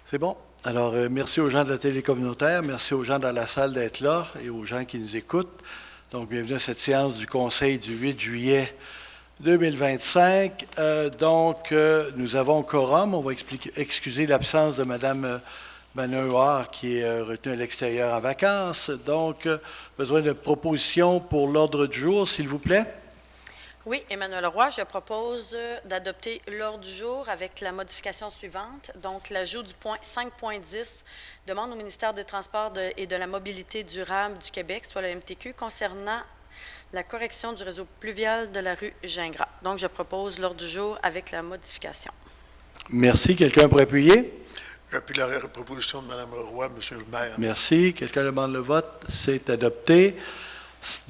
C'est bon. Alors, merci aux gens de la télé communautaire, merci aux gens dans la salle d'être là et aux gens qui nous écoutent. Donc, bienvenue à cette séance du Conseil du 8 juillet 2025. Nous avons quorum. On va excuser l'absence de Mme Manouard qui est retenue à l'extérieur en vacances. Donc, besoin de propositions pour l'ordre du jour, s'il vous plaît. Oui, Emmanuel Roy, je propose d'adopter l'ordre du jour avec la modification suivante. Donc, l'ajout du point 5.10, demande au ministère des Transports et de la Mobilité durable du Québec, soit le MTQ, concernant la correction du réseau pluvial de la rue Gingras. Donc, je propose l'ordre du jour avec la modification. Merci. Quelqu'un pour appuyer? J'appuie la proposition de Mme Roy, Monsieur le maire. Merci. Quelqu'un demande le vote? C'est adopté.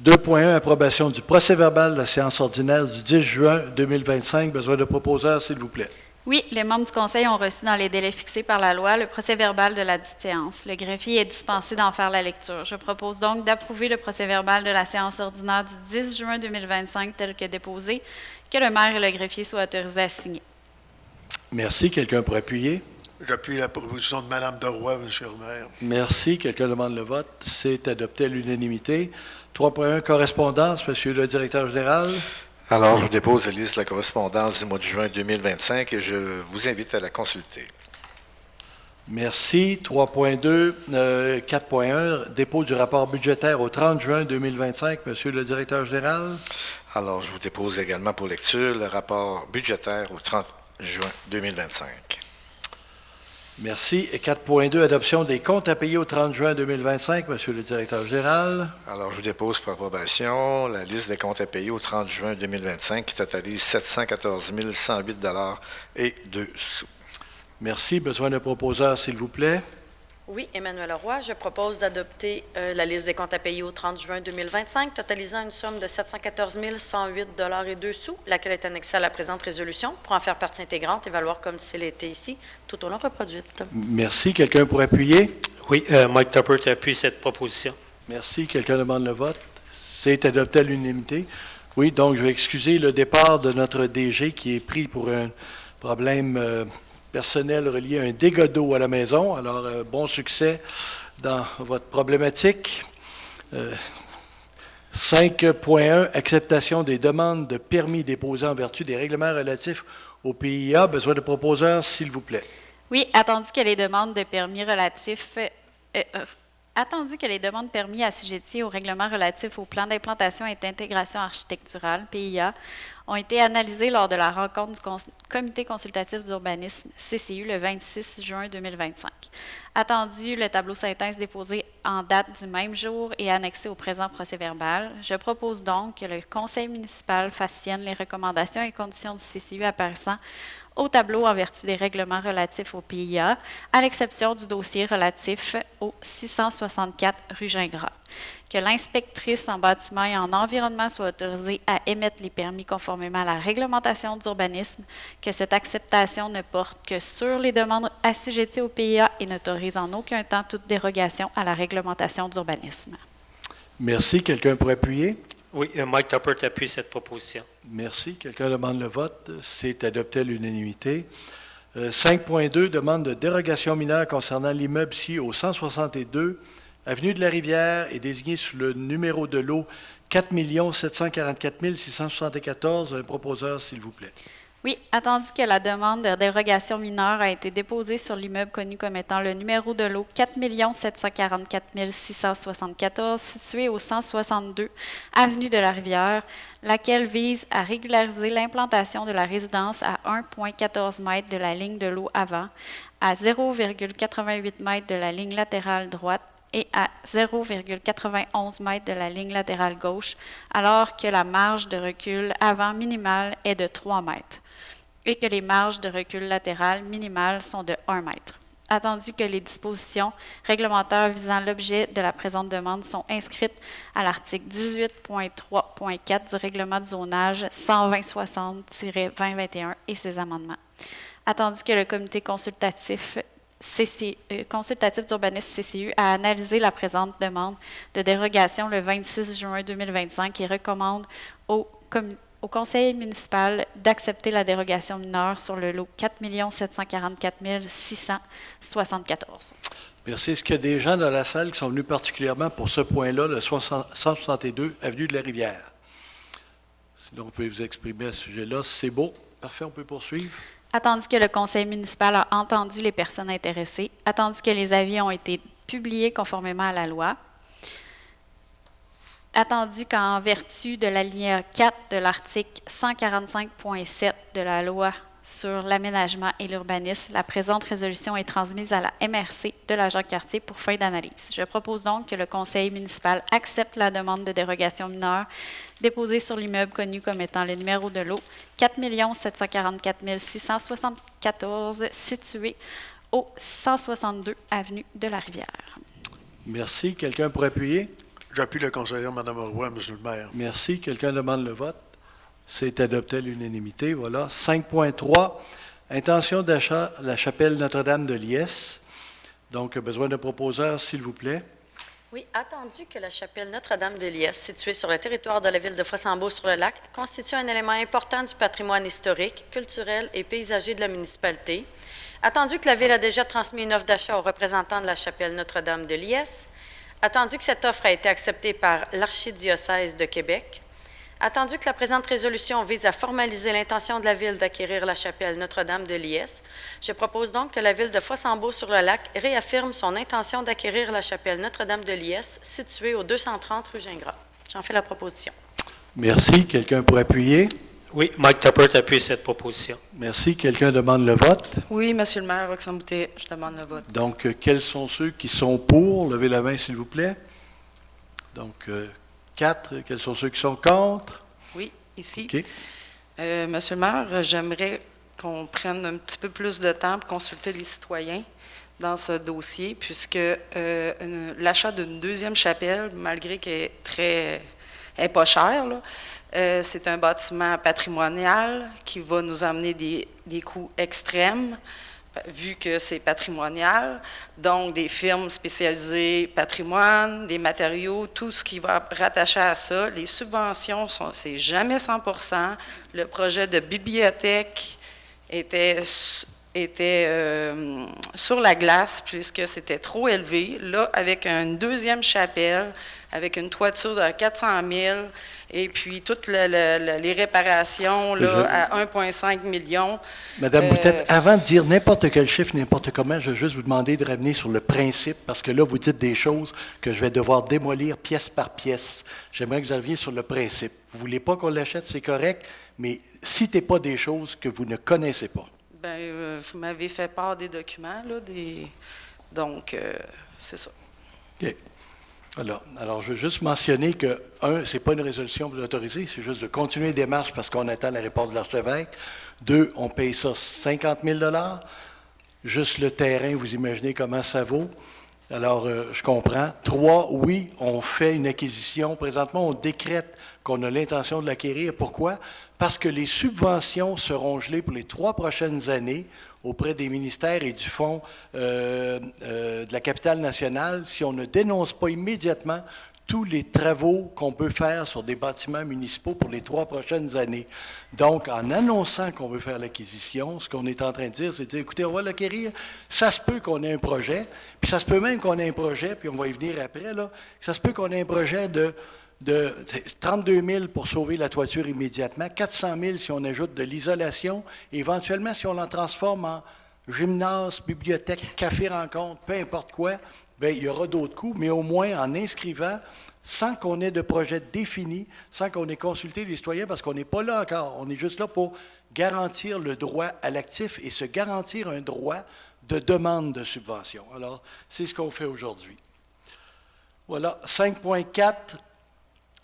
2.1, approbation du procès-verbal de la séance ordinaire du 10 juin 2025. Besoin de proposeurs, s'il vous plaît. Oui, les membres du Conseil ont reçu dans les délais fixés par la loi le procès-verbal de la dite séance. Le greffier est dispensé d'en faire la lecture. Je propose donc d'approuver le procès-verbal de la séance ordinaire du 10 juin 2025 tel que déposé, que le maire et le greffier soient autorisés à signer. Merci. Quelqu'un pour appuyer? J'appuie la proposition de Mme Roy, Monsieur le maire. Merci. Quelqu'un demande le vote. C'est adopté à l'unanimité. 3.1, correspondance, Monsieur le directeur général. Alors, je vous dépose la liste de la correspondance du mois de juin 2025 et je vous invite à la consulter. Merci. 3.2, 4.1, dépôt du rapport budgétaire au 30 juin 2025, Monsieur le directeur général. Alors, je vous dépose également pour lecture le rapport budgétaire au 30 juin 2025. Merci. Et 4.2, adoption des comptes à payer au 30 juin 2025, Monsieur le directeur général. Alors, je vous dépose pour approbation la liste des comptes à payer au 30 juin 2025 qui totalise 714 108 et 2 sous. Merci. Besoin de proposeurs, s'il vous plaît. Oui, Emmanuel Roy, je propose d'adopter la liste des comptes à payer au 30 juin 2025, totalisant une somme de 714 108 et 2 sous, laquelle est annexée à la présente résolution pour en faire partie intégrante et valoir comme si elle était ici, tout au long reproduite. Merci. Quelqu'un pour appuyer? Oui, Mike Tupper appuie cette proposition. Merci. Quelqu'un demande le vote. C'est adopté à l'unanimité. Oui, donc je vais excuser le départ de notre DG qui est pris pour un problème personnel relié à un dégât d'eau à la maison. Alors, bon succès dans votre problématique. 5.1, acceptation des demandes de permis déposées en vertu des règlements relatifs au PIA. Besoin de proposeurs, s'il vous plaît. Oui, attendu que les demandes de permis relatifs... Attendu que les demandes permis assujetties au règlement relatif au plan d'implantation et d'intégration architecturale, PIA, ont été analysées lors de la rencontre du Comité consultatif d'urbanisme, CCU, le 26 juin 2025. Attendu le tableau synthèse déposé en date du même jour et annexé au présent procès-verbal, je propose donc que le Conseil municipal fasse sienne les recommandations et conditions du CCU apparaissant au tableau en vertu des règlements relatifs au PIA, à l'exception du dossier relatif au 664 rue Gingras. Que l'inspectrice en bâtiment et en environnement soit autorisée à émettre les permis conformément à la réglementation d'urbanisme, que cette acceptation ne porte que sur les demandes assujetties au PIA et n'autorise en aucun temps toute dérogation à la réglementation d'urbanisme. Merci. Quelqu'un pour appuyer? Oui, Mike Tupper appuie cette proposition. Merci. Quelqu'un demande le vote. C'est adopté à l'unanimité. 5.2, demande de dérogation mineure concernant l'immeuble ci au 162 Avenue de la Rivière est désigné sous le numéro de lot 4 744 674. Un proposeur, s'il vous plaît. Oui, attendu que la demande de dérogation mineure a été déposée sur l'immeuble connu comme étant le numéro de lot 4 744 674 situé au 162 Avenue de la Rivière, laquelle vise à régulariser l'implantation de la résidence à 1,14 m de la ligne de l'eau avant, à 0,88 m de la ligne latérale droite et à 0,91 m de la ligne latérale gauche, alors que la marge de recul avant minimale est de 3 m et que les marges de recul latérales minimales sont de 1 m. Attendu que les dispositions réglementaires visant l'objet de la présente demande sont inscrites à l'article 18.3.4 du règlement de zonage 12060-2021 et ses amendements. Attendu que le comité consultatif d'urbanisme CCU a analysé la présente demande de dérogation le 26 juin 2025 et recommande au au conseil municipal d'accepter la dérogation mineure sur le lot 4 744 674. Merci. Est-ce qu'il y a des gens dans la salle qui sont venus particulièrement pour ce point-là, le 162 Avenue de la Rivière? Sinon, vous pouvez vous exprimer à ce sujet-là. C'est beau. Parfait, on peut poursuivre. Attendu que le conseil municipal a entendu les personnes intéressées, attendu que les avis ont été publiés conformément à la loi, attendu qu'en vertu de l'alinéa 4 de l'article 145.7 de la loi sur l'aménagement et l'urbanisme, la présente résolution est transmise à la MRC de la Jacques-Cartier pour fin d'analyse. Je propose donc que le conseil municipal accepte la demande de dérogation mineure déposée sur l'immeuble connu comme étant le numéro de lot 4 744 674 situé au 162 avenue de la Rivière. Merci. Quelqu'un pour appuyer? J'appuie le conseiller, Mme Roy, Monsieur le maire. Merci. Quelqu'un demande le vote? C'est adopté à l'unanimité. Voilà. 5.3, intention d'achat la chapelle Notre-Dame de Liesse. Donc, besoin de proposeurs, s'il vous plaît. Oui, attendu que la chapelle Notre-Dame de Liesse, située sur le territoire de la ville de Fossambeau-sur-le-Lac, constitue un élément important du patrimoine historique, culturel et paysager de la municipalité. Attendu que la ville a déjà transmis une offre d'achat aux représentants de la chapelle Notre-Dame de Liesse. Attendu que cette offre a été acceptée par l'Archidiocèse de Québec. Attendu que la présente résolution vise à formaliser l'intention de la Ville d'acquérir la chapelle Notre-Dame de Liesse, je propose donc que la Ville de Fossambeau-sur-le-Lac réaffirme son intention d'acquérir la chapelle Notre-Dame de Liesse, située au 230 rue Gingras. J'en fais la proposition. Merci. Quelqu'un pour appuyer? Oui, Mike Tuppert appuie cette proposition. Merci. Quelqu'un demande le vote? Oui, Monsieur le maire, Roxane Boutet, je demande le vote. Donc, quels sont ceux qui sont pour? Levez la main, s'il vous plaît. Donc, 4. Quels sont ceux qui sont contre? Oui, ici. OK. Monsieur le maire, j'aimerais qu'on prenne un petit peu plus de temps pour consulter les citoyens dans ce dossier, puisque l'achat d'une deuxième chapelle, malgré qu'elle est pas chère, là, c'est un bâtiment patrimonial qui va nous amener des coûts extrêmes, vu que c'est patrimonial, donc des firmes spécialisées patrimoine, des matériaux, tout ce qui va rattacher à ça. Les subventions, c'est jamais 100%. Le projet de bibliothèque était sur la glace puisque c'était trop élevé. Là, avec une deuxième chapelle, avec une toiture de 400 000 et puis toutes les réparations là, à 1,5 million. Madame Boutette, avant de dire n'importe quel chiffre, n'importe comment, je vais juste vous demander de revenir sur le principe, parce que là, vous dites des choses que je vais devoir démolir pièce par pièce. J'aimerais que vous reveniez sur le principe. Vous ne voulez pas qu'on l'achète, c'est correct, mais citez pas des choses que vous ne connaissez pas. Bien, vous m'avez fait part des documents, là, donc c'est ça. OK. Alors, je veux juste mentionner que, ce n'est pas une résolution pour l'autoriser, c'est juste de continuer les démarches parce qu'on attend la réponse de l'archevêque. 2, on paye ça 50 000 $. Juste le terrain, vous imaginez comment ça vaut. Alors, je comprends. 3, oui, on fait une acquisition. Présentement, on décrète qu'on a l'intention de l'acquérir. Pourquoi? Parce que les subventions seront gelées pour les 3 prochaines années auprès des ministères et du Fonds de la capitale nationale si on ne dénonce pas immédiatement tous les travaux qu'on peut faire sur des bâtiments municipaux pour les 3 prochaines années. Donc, en annonçant qu'on veut faire l'acquisition, ce qu'on est en train de dire, c'est de dire, écoutez, on va l'acquérir, ça se peut qu'on ait un projet, puis ça se peut même qu'on ait un projet, puis on va y venir après, là, ça se peut qu'on ait un projet de 32 000 pour sauver la toiture immédiatement, 400 000 si on ajoute de l'isolation, et éventuellement, si on l'en transforme en gymnase, bibliothèque, café-rencontre, peu importe quoi, bien, il y aura d'autres coûts, mais au moins en inscrivant, sans qu'on ait de projet défini, sans qu'on ait consulté les citoyens, parce qu'on n'est pas là encore. On est juste là pour garantir le droit à l'actif et se garantir un droit de demande de subvention. Alors, c'est ce qu'on fait aujourd'hui. Voilà, 5.4.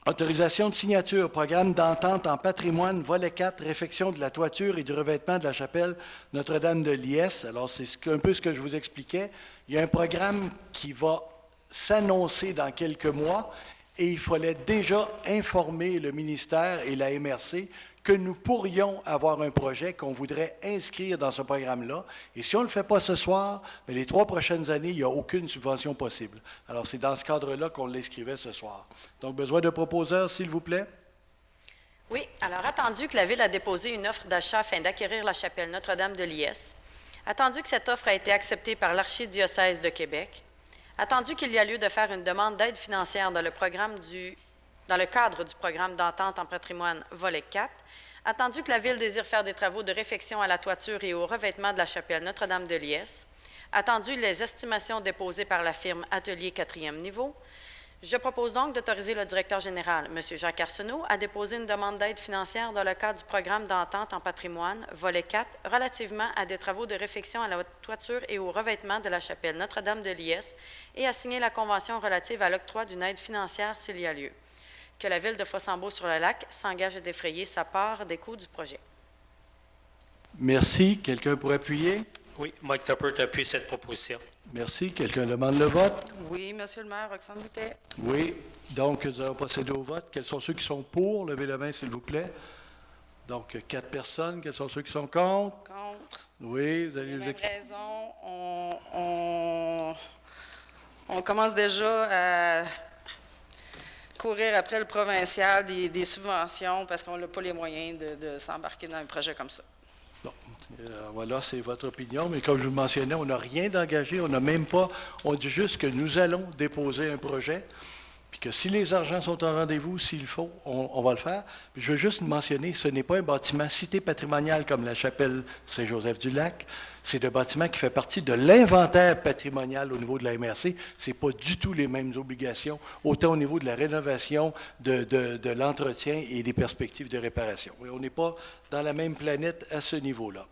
Autorisation de signature, programme d'entente en patrimoine, volet 4, réfection de la toiture et du revêtement de la chapelle Notre-Dame de Liesse. Alors, c'est un peu ce que je vous expliquais. Il y a un programme qui va s'annoncer dans quelques mois et il fallait déjà informer le ministère et la MRC que nous pourrions avoir un projet qu'on voudrait inscrire dans ce programme-là. Et si on ne le fait pas ce soir, bien, les 3 prochaines années, il n'y a aucune subvention possible. Alors, c'est dans ce cadre-là qu'on l'inscrivait ce soir. Donc, besoin de proposeurs, s'il vous plaît? Oui, alors attendu que la Ville a déposé une offre d'achat afin d'acquérir la chapelle Notre-Dame de Liesse, attendu que cette offre a été acceptée par l'Archidiocèse de Québec, attendu qu'il y a lieu de faire une demande d'aide financière dans le cadre du programme d'entente en patrimoine volet 4, attendu que la Ville désire faire des travaux de réfection à la toiture et au revêtement de la chapelle Notre-Dame de Liesse, attendu les estimations déposées par la firme Atelier 4e niveau, je propose donc d'autoriser le directeur général, M. Jacques Arsenault, à déposer une demande d'aide financière dans le cadre du programme d'entente en patrimoine, volet 4, relativement à des travaux de réfection à la toiture et au revêtement de la chapelle Notre-Dame de Liesse et à signer la convention relative à l'octroi d'une aide financière s'il y a lieu. Que la Ville de Fossambeau-sur-le-Lac s'engage à défrayer sa part des coûts du projet. Merci. Quelqu'un pour appuyer? Oui, Mike Tuppert appuie cette proposition. Merci. Quelqu'un demande le vote? Oui, Monsieur le maire, Roxane Boutet. Oui. Donc, nous allons procéder au vote. Quels sont ceux qui sont pour? Levez la main, s'il vous plaît. Donc, 4 personnes. Quels sont ceux qui sont contre? Contre. Oui, vous allez Les nous mêmes expliquer. raisons. On commence déjà à courir après le provincial des subventions parce qu'on n'a pas les moyens de s'embarquer dans un projet comme ça. Bon, voilà, c'est votre opinion, mais comme je vous le mentionnais, on n'a rien d'engagé, on n'a même pas, on dit juste que nous allons déposer un projet, puis que si les argents sont en rendez-vous, s'il faut, on va le faire. Puis je veux juste mentionner, ce n'est pas un bâtiment cité patrimonial comme la chapelle Saint-Joseph-du-Lac, c'est un bâtiment qui fait partie de l'inventaire patrimonial au niveau de la MRC. Ce n'est pas du tout les mêmes obligations, autant au niveau de la rénovation, de l'entretien et des perspectives de réparation. Oui, on n'est pas dans la même planète à ce niveau-là.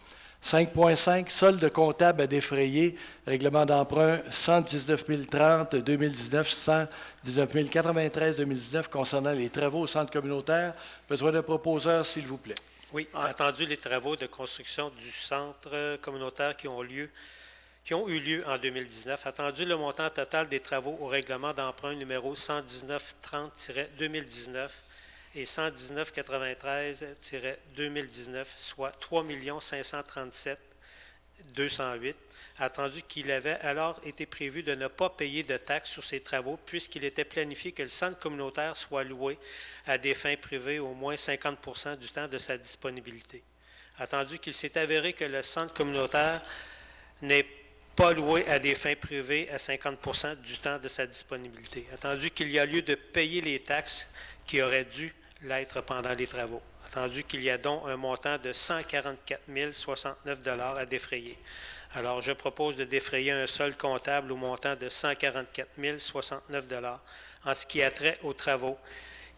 5.5, solde comptable à défrayer, règlement d'emprunt 119 030 2019, 119 093 2019 concernant les travaux au centre communautaire. Besoin d'un proposeur, s'il vous plaît. Oui, attendu les travaux de construction du centre communautaire qui ont eu lieu en 2019, attendu le montant total des travaux au règlement d'emprunt numéro 119-30-2019 et 119-93-2019, soit 3 537 208, attendu qu'il avait alors été prévu de ne pas payer de taxes sur ces travaux puisqu'il était planifié que le centre communautaire soit loué à des fins privées au moins 50% du temps de sa disponibilité. Attendu qu'il s'est avéré que le centre communautaire n'est pas loué à des fins privées à 50% du temps de sa disponibilité. Attendu qu'il y a lieu de payer les taxes qui auraient dû l'être pendant les travaux. Attendu qu'il y a donc un montant de 144 069 $ à défrayer. Alors, je propose de défrayer un solde comptable au montant de 144 069 $ en ce qui a trait aux travaux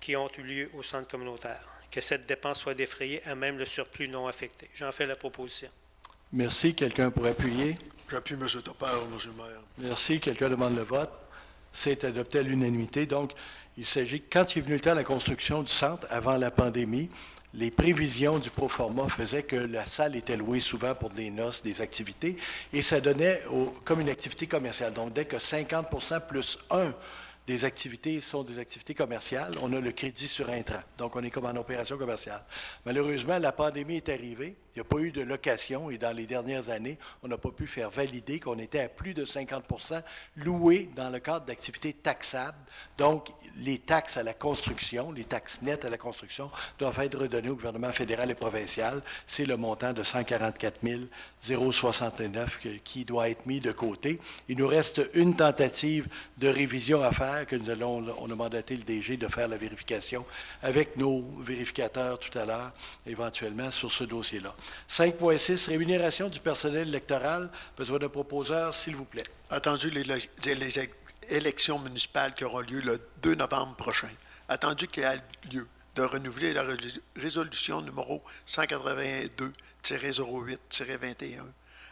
qui ont eu lieu au centre communautaire. Que cette dépense soit défrayée à même le surplus non affecté. J'en fais la proposition. Merci. Quelqu'un pour appuyer? J'appuie M. Topper, M. le maire. Merci. Quelqu'un demande le vote? C'est adopté à l'unanimité. Donc, il s'agit, quand il est venu le temps de la construction du centre, avant la pandémie, les prévisions du proforma faisaient que la salle était louée souvent pour des noces, des activités, et ça donnait comme une activité commerciale. Donc, dès que 50% plus 1 des activités sont des activités commerciales, on a le crédit sur intrant. Donc, on est comme en opération commerciale. Malheureusement, la pandémie est arrivée. Il n'y a pas eu de location et dans les dernières années, on n'a pas pu faire valider qu'on était à plus de 50% loués dans le cadre d'activités taxables. Donc, les taxes à la construction, les taxes nettes à la construction doivent être redonnées au gouvernement fédéral et provincial. C'est le montant de 144 069 qui doit être mis de côté. Il nous reste une tentative de révision à faire que on a mandaté le DG de faire la vérification avec nos vérificateurs tout à l'heure, éventuellement, sur ce dossier-là. 5.6, rémunération du personnel électoral. Besoin d'un proposeur, s'il vous plaît. Attendu les élections municipales qui auront lieu le 2 novembre prochain. Attendu qu'il y ait lieu de renouveler la résolution numéro 182-08-21,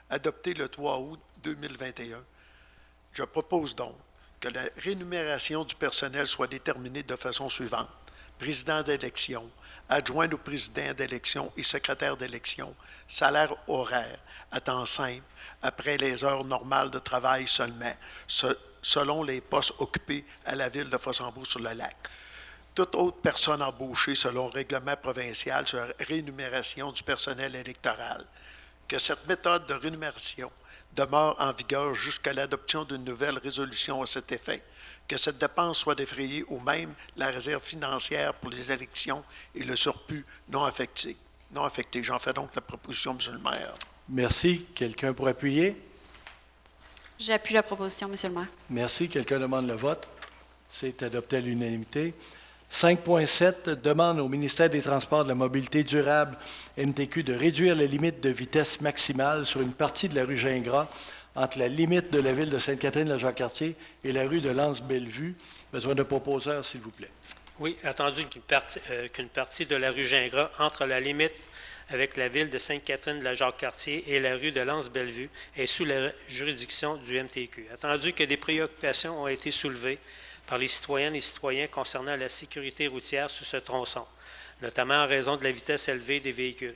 adoptée le 3 août 2021. Je propose donc que la rémunération du personnel soit déterminée de façon suivante. Président d'élection, adjoint au président d'élection et secrétaire d'élection, salaire horaire à temps simple, après les heures normales de travail seulement, selon les postes occupés à la ville de Fossambeau-sur-le-Lac. Toute autre personne embauchée selon le règlement provincial sur la rémunération du personnel électoral. Que cette méthode de rémunération demeure en vigueur jusqu'à l'adoption d'une nouvelle résolution à cet effet. que cette dépense soit défrayée ou même la réserve financière pour les élections et le surplus non affecté. J'en fais donc la proposition, Monsieur le maire. Merci. Quelqu'un pour appuyer? J'appuie la proposition, Monsieur le maire. Merci. Quelqu'un demande le vote? C'est adopté à l'unanimité. 5.7, demande au ministère des Transports et de la Mobilité durable, MTQ, de réduire les limites de vitesse maximale sur une partie de la rue Gingras entre la limite de la ville de Sainte-Catherine-la-Jacques-Cartier et la rue de l'Anse-Bellevue. Besoin de proposeurs, s'il vous plaît. Oui, attendu qu'une partie de la rue Gingras entre la limite avec la ville de Sainte-Catherine-de-la-Jacques-Cartier et la rue de l'Anse-Bellevue est sous la juridiction du MTQ. Attendu que des préoccupations ont été soulevées par les citoyennes et citoyens concernant la sécurité routière sur ce tronçon, notamment en raison de la vitesse élevée des véhicules.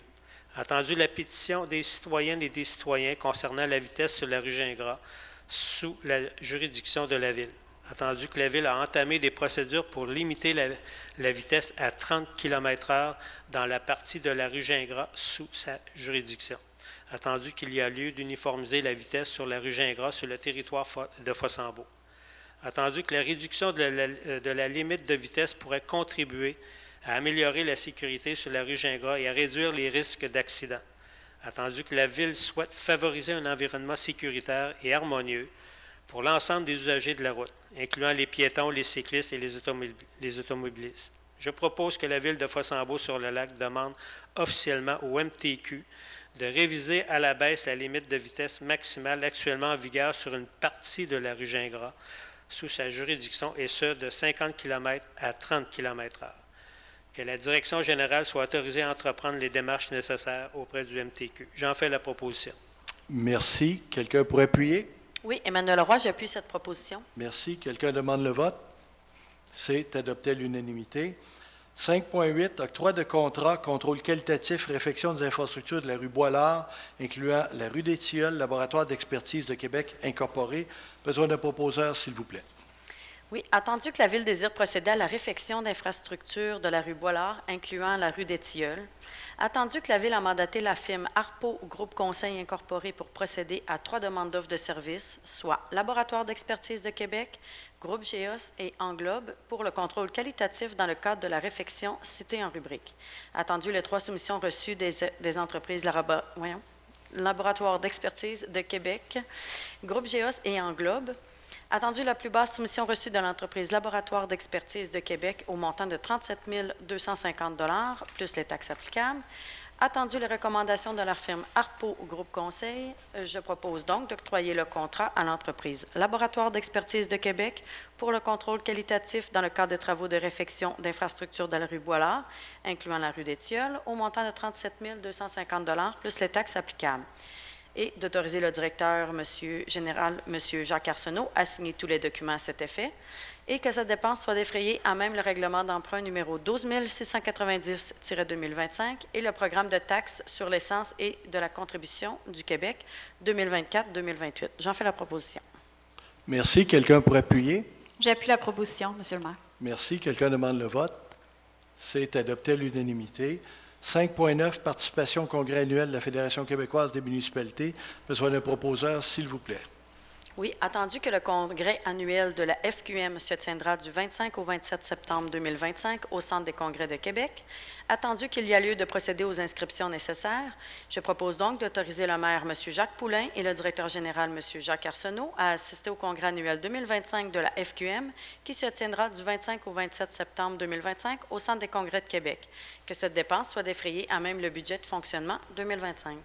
Attendu la pétition des citoyennes et des citoyens concernant la vitesse sur la rue Gingras sous la juridiction de la ville. Attendu que la ville a entamé des procédures pour limiter la vitesse à 30 km/h dans la partie de la rue Gingras sous sa juridiction. Attendu qu'il y a lieu d'uniformiser la vitesse sur la rue Gingras sur le territoire de Fossambeau. Attendu que la réduction de la limite de vitesse pourrait contribuer à améliorer la sécurité sur la rue Gingras et à réduire les risques d'accident. Attendu que la Ville souhaite favoriser un environnement sécuritaire et harmonieux pour l'ensemble des usagers de la route, incluant les piétons, les cyclistes et les automobilistes. Je propose que la Ville de Fossambeau-sur-le-Lac demande officiellement au MTQ de réviser à la baisse la limite de vitesse maximale actuellement en vigueur sur une partie de la rue Gingras sous sa juridiction, et ce, de 50 km à 30 km/h. Que la direction générale soit autorisée à entreprendre les démarches nécessaires auprès du MTQ. J'en fais la proposition. Merci. Quelqu'un pour appuyer? Oui, Emmanuel Roy, j'appuie cette proposition. Merci. Quelqu'un demande le vote? C'est adopté à l'unanimité. 5.8, octroi de contrat, contrôle qualitatif, réfection des infrastructures de la rue Boilard, incluant la rue des Tilleuls, laboratoire d'expertise de Québec incorporé. Besoin d'un proposeur, s'il vous plaît. Oui, attendu que la Ville désire procéder à la réfection d'infrastructures de la rue Boilard, incluant la rue des Tilleuls, attendu que la Ville a mandaté la firme Arpo Groupe Conseil Incorporé pour procéder à 3 demandes d'offres de services, soit Laboratoire d'expertise de Québec, Groupe Géos et Englobe, pour le contrôle qualitatif dans le cadre de la réfection citée en rubrique. Attendu les 3 soumissions reçues des entreprises Laboratoire d'expertise de Québec, Groupe Géos et Englobe. Attendu la plus basse soumission reçue de l'entreprise Laboratoire d'expertise de Québec au montant de 37 250 $ plus les taxes applicables. Attendu les recommandations de la firme Arpo Groupe Conseil, je propose donc d'octroyer le contrat à l'entreprise Laboratoire d'expertise de Québec pour le contrôle qualitatif dans le cadre des travaux de réfection d'infrastructures de la rue Boilard, incluant la rue des Tilleuls, au montant de 37 250 $ plus les taxes applicables. Et d'autoriser le directeur général, M. Jacques Arsenault, à signer tous les documents à cet effet, et que cette dépense soit défrayée à même le règlement d'emprunt numéro 12 690-2025 et le programme de taxes sur l'essence et de la contribution du Québec 2024-2028. J'en fais la proposition. Merci. Quelqu'un pour appuyer? J'appuie la proposition, Monsieur le maire. Merci. Quelqu'un demande le vote? C'est adopté à l'unanimité. 5.9, participation au congrès annuel de la Fédération québécoise des municipalités. Besoin d'un proposeur, s'il vous plaît. Oui, attendu que le congrès annuel de la FQM se tiendra du 25 au 27 septembre 2025 au Centre des congrès de Québec, attendu qu'il y a lieu de procéder aux inscriptions nécessaires, je propose donc d'autoriser le maire M. Jacques Poulain et le directeur général M. Jacques Arsenault à assister au congrès annuel 2025 de la FQM qui se tiendra du 25 au 27 septembre 2025 au Centre des congrès de Québec. Que cette dépense soit défrayée à même le budget de fonctionnement 2025.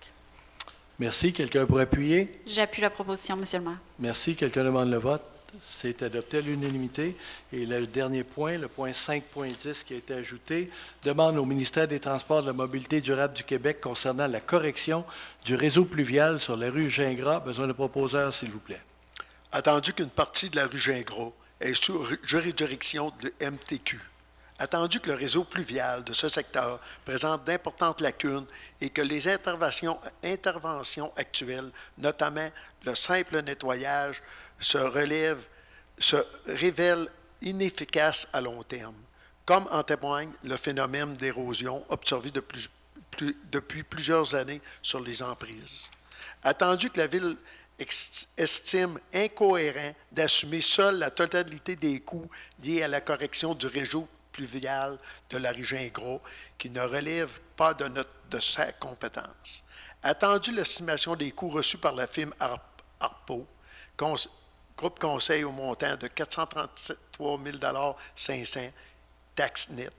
Merci. Quelqu'un pour appuyer? J'appuie la proposition, Monsieur le maire. Merci. Quelqu'un demande le vote? C'est adopté à l'unanimité. Et le dernier point, le point 5.10 qui a été ajouté, demande au ministère des Transports et de la Mobilité durable du Québec concernant la correction du réseau pluvial sur la rue Gingras. Besoin de proposeur, s'il vous plaît. Attendu qu'une partie de la rue Gingras est sous juridiction de MTQ. Attendu que le réseau pluvial de ce secteur présente d'importantes lacunes et que les interventions actuelles, notamment le simple nettoyage, se révèlent inefficaces à long terme, comme en témoigne le phénomène d'érosion observé depuis plusieurs années sur les emprises. Attendu que la Ville estime incohérent d'assumer seul la totalité des coûts liés à la correction du réseau pluvial de la rue Gingras, qui ne relève pas de sa compétence. Attendu l'estimation des coûts reçus par la firme Harpo, groupe conseil au montant de 433 500 taxes nettes.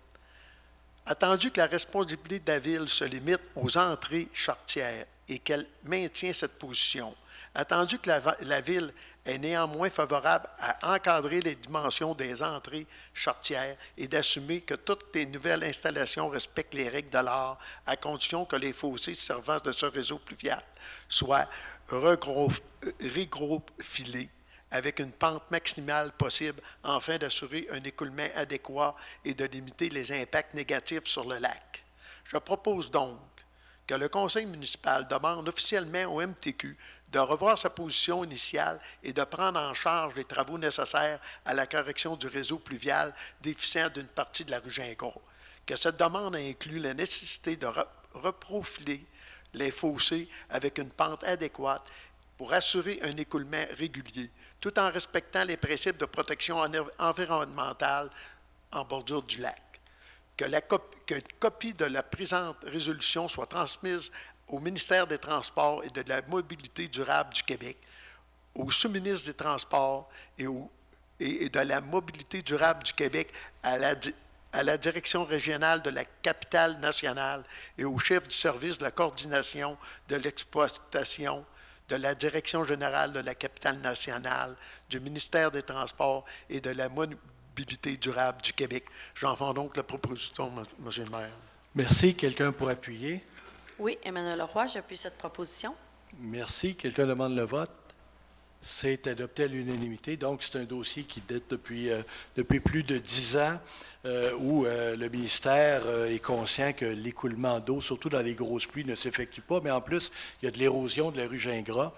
Attendu que la responsabilité de la Ville se limite aux entrées charretières et qu'elle maintient cette position, attendu que la Ville est néanmoins favorable à encadrer les dimensions des entrées charretières et d'assumer que toutes les nouvelles installations respectent les règles de l'art, à condition que les fossés servant de ce réseau pluvial soient régrofilés avec une pente maximale possible afin d'assurer un écoulement adéquat et de limiter les impacts négatifs sur le lac. Je propose donc que le conseil municipal demande officiellement au MTQ de revoir sa position initiale et de prendre en charge les travaux nécessaires à la correction du réseau pluvial déficient d'une partie de la rue Gingras. Que cette demande inclut la nécessité de reprofiler les fossés avec une pente adéquate pour assurer un écoulement régulier, tout en respectant les principes de protection environnementale en bordure du lac. Qu'une copie de la présente résolution soit transmise au ministère des Transports et de la Mobilité durable du Québec, au sous-ministre des Transports et de la Mobilité durable du Québec, à la Direction régionale de la capitale nationale et au chef du service de la coordination de l'exploitation de la Direction générale de la capitale nationale, du ministère des Transports et de la Mobilité durable du Québec. J'en fais donc la proposition, M. le maire. Merci. Quelqu'un pour appuyer? Oui, Emmanuel Leroy, j'appuie cette proposition. Merci. Quelqu'un demande le vote? C'est adopté à l'unanimité. Donc, c'est un dossier qui date depuis plus de 10 ans où le ministère est conscient que l'écoulement d'eau, surtout dans les grosses pluies, ne s'effectue pas. Mais en plus, il y a de l'érosion de la rue Gingras.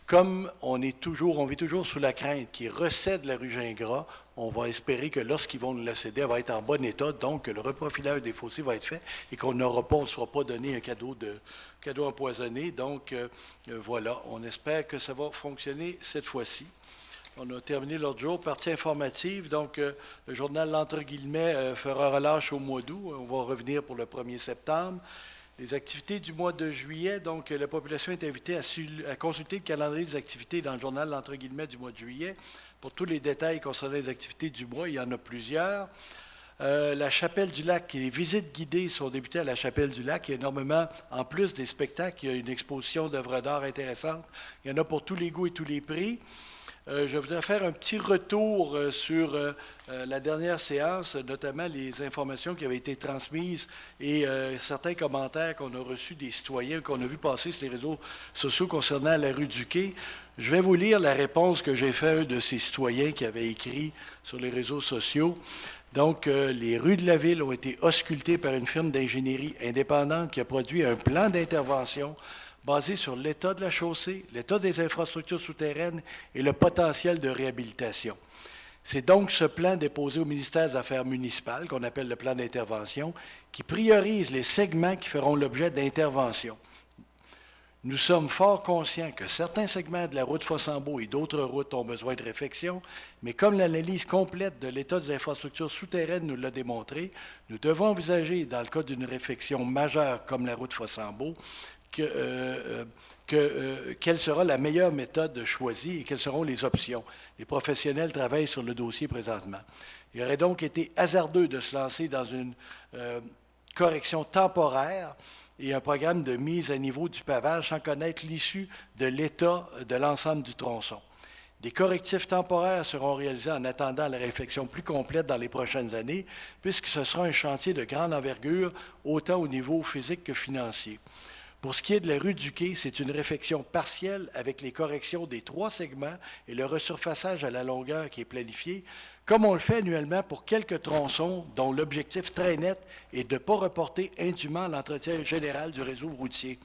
Comme on vit toujours sous la crainte qu'ils recèdent la rue Gingras, on va espérer que lorsqu'ils vont nous la céder, elle va être en bon état, donc que le reprofilage des fossés va être fait et qu'on ne sera pas donné un cadeau empoisonné. Donc, voilà, on espère que ça va fonctionner cette fois-ci. On a terminé l'autre jour. Partie informative, donc le journal L'Entre guillemets fera relâche au mois d'août. On va revenir pour le 1er septembre. Les activités du mois de juillet, donc la population est invitée à consulter le calendrier des activités dans le journal L'Entre guillemets du mois de juillet. Pour tous les détails concernant les activités du mois, il y en a plusieurs. La Chapelle du Lac, les visites guidées sont débutées à la Chapelle du Lac. Il y a énormément, en plus des spectacles, il y a une exposition d'œuvres d'art intéressantes. Il y en a pour tous les goûts et tous les prix. Je voudrais faire un petit retour sur la dernière séance, notamment les informations qui avaient été transmises et certains commentaires qu'on a reçus des citoyens, qu'on a vu passer sur les réseaux sociaux concernant la rue du Quai. Je vais vous lire la réponse que j'ai faite à un de ces citoyens qui avait écrit sur les réseaux sociaux. Donc, les rues de la ville ont été auscultées par une firme d'ingénierie indépendante qui a produit un plan d'intervention basé sur l'état de la chaussée, l'état des infrastructures souterraines et le potentiel de réhabilitation. C'est donc ce plan déposé au ministère des Affaires municipales, qu'on appelle le plan d'intervention, qui priorise les segments qui feront l'objet d'intervention. Nous sommes fort conscients que certains segments de la route Fossambeau et d'autres routes ont besoin de réfection, mais comme l'analyse complète de l'état des infrastructures souterraines nous l'a démontré, nous devons envisager, dans le cas d'une réfection majeure comme la route Fossambeau, quelle sera la meilleure méthode choisie et quelles seront les options. Les professionnels travaillent sur le dossier présentement. Il aurait donc été hasardeux de se lancer dans une correction temporaire et un programme de mise à niveau du pavage sans connaître l'issue de l'état de l'ensemble du tronçon. Des correctifs temporaires seront réalisés en attendant la réflexion plus complète dans les prochaines années, puisque ce sera un chantier de grande envergure, autant au niveau physique que financier. Pour ce qui est de la rue du Quai, c'est une réfection partielle avec les corrections des 3 segments et le resurfaçage à la longueur qui est planifié, comme on le fait annuellement pour quelques tronçons dont l'objectif très net est de ne pas reporter indûment l'entretien général du réseau routier.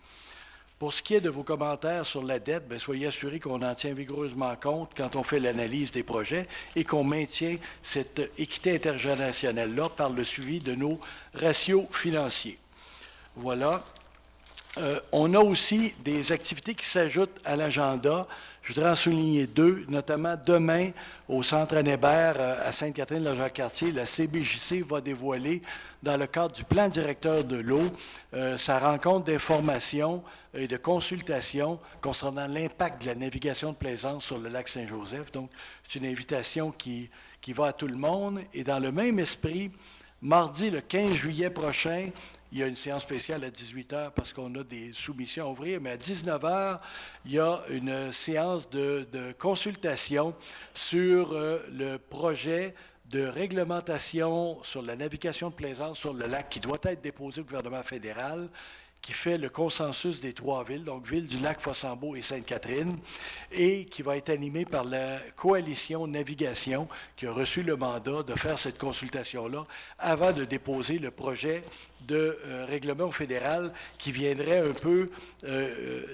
Pour ce qui est de vos commentaires sur la dette, soyez assurés qu'on en tient vigoureusement compte quand on fait l'analyse des projets et qu'on maintient cette équité intergénérationnelle-là par le suivi de nos ratios financiers. Voilà. On a aussi des activités qui s'ajoutent à l'agenda. Je voudrais en souligner deux, notamment demain, au Centre Anne Hébert à Sainte-Catherine-la-Jacques-Cartier, la CBJC va dévoiler, dans le cadre du plan directeur de l'eau, sa rencontre d'information et de consultation concernant l'impact de la navigation de plaisance sur le lac Saint-Joseph. Donc, c'est une invitation qui va à tout le monde. Et dans le même esprit, mardi, le 15 juillet prochain, il y a une séance spéciale à 18h parce qu'on a des soumissions à ouvrir, mais à 19h, il y a une séance de consultation sur le projet de réglementation sur la navigation de plaisance sur le lac qui doit être déposé au gouvernement fédéral, qui fait le consensus des trois villes, donc Ville du Lac, Fossambeau et Sainte-Catherine, et qui va être animé par la coalition Navigation, qui a reçu le mandat de faire cette consultation-là avant de déposer le projet de règlement fédéral qui viendrait un peu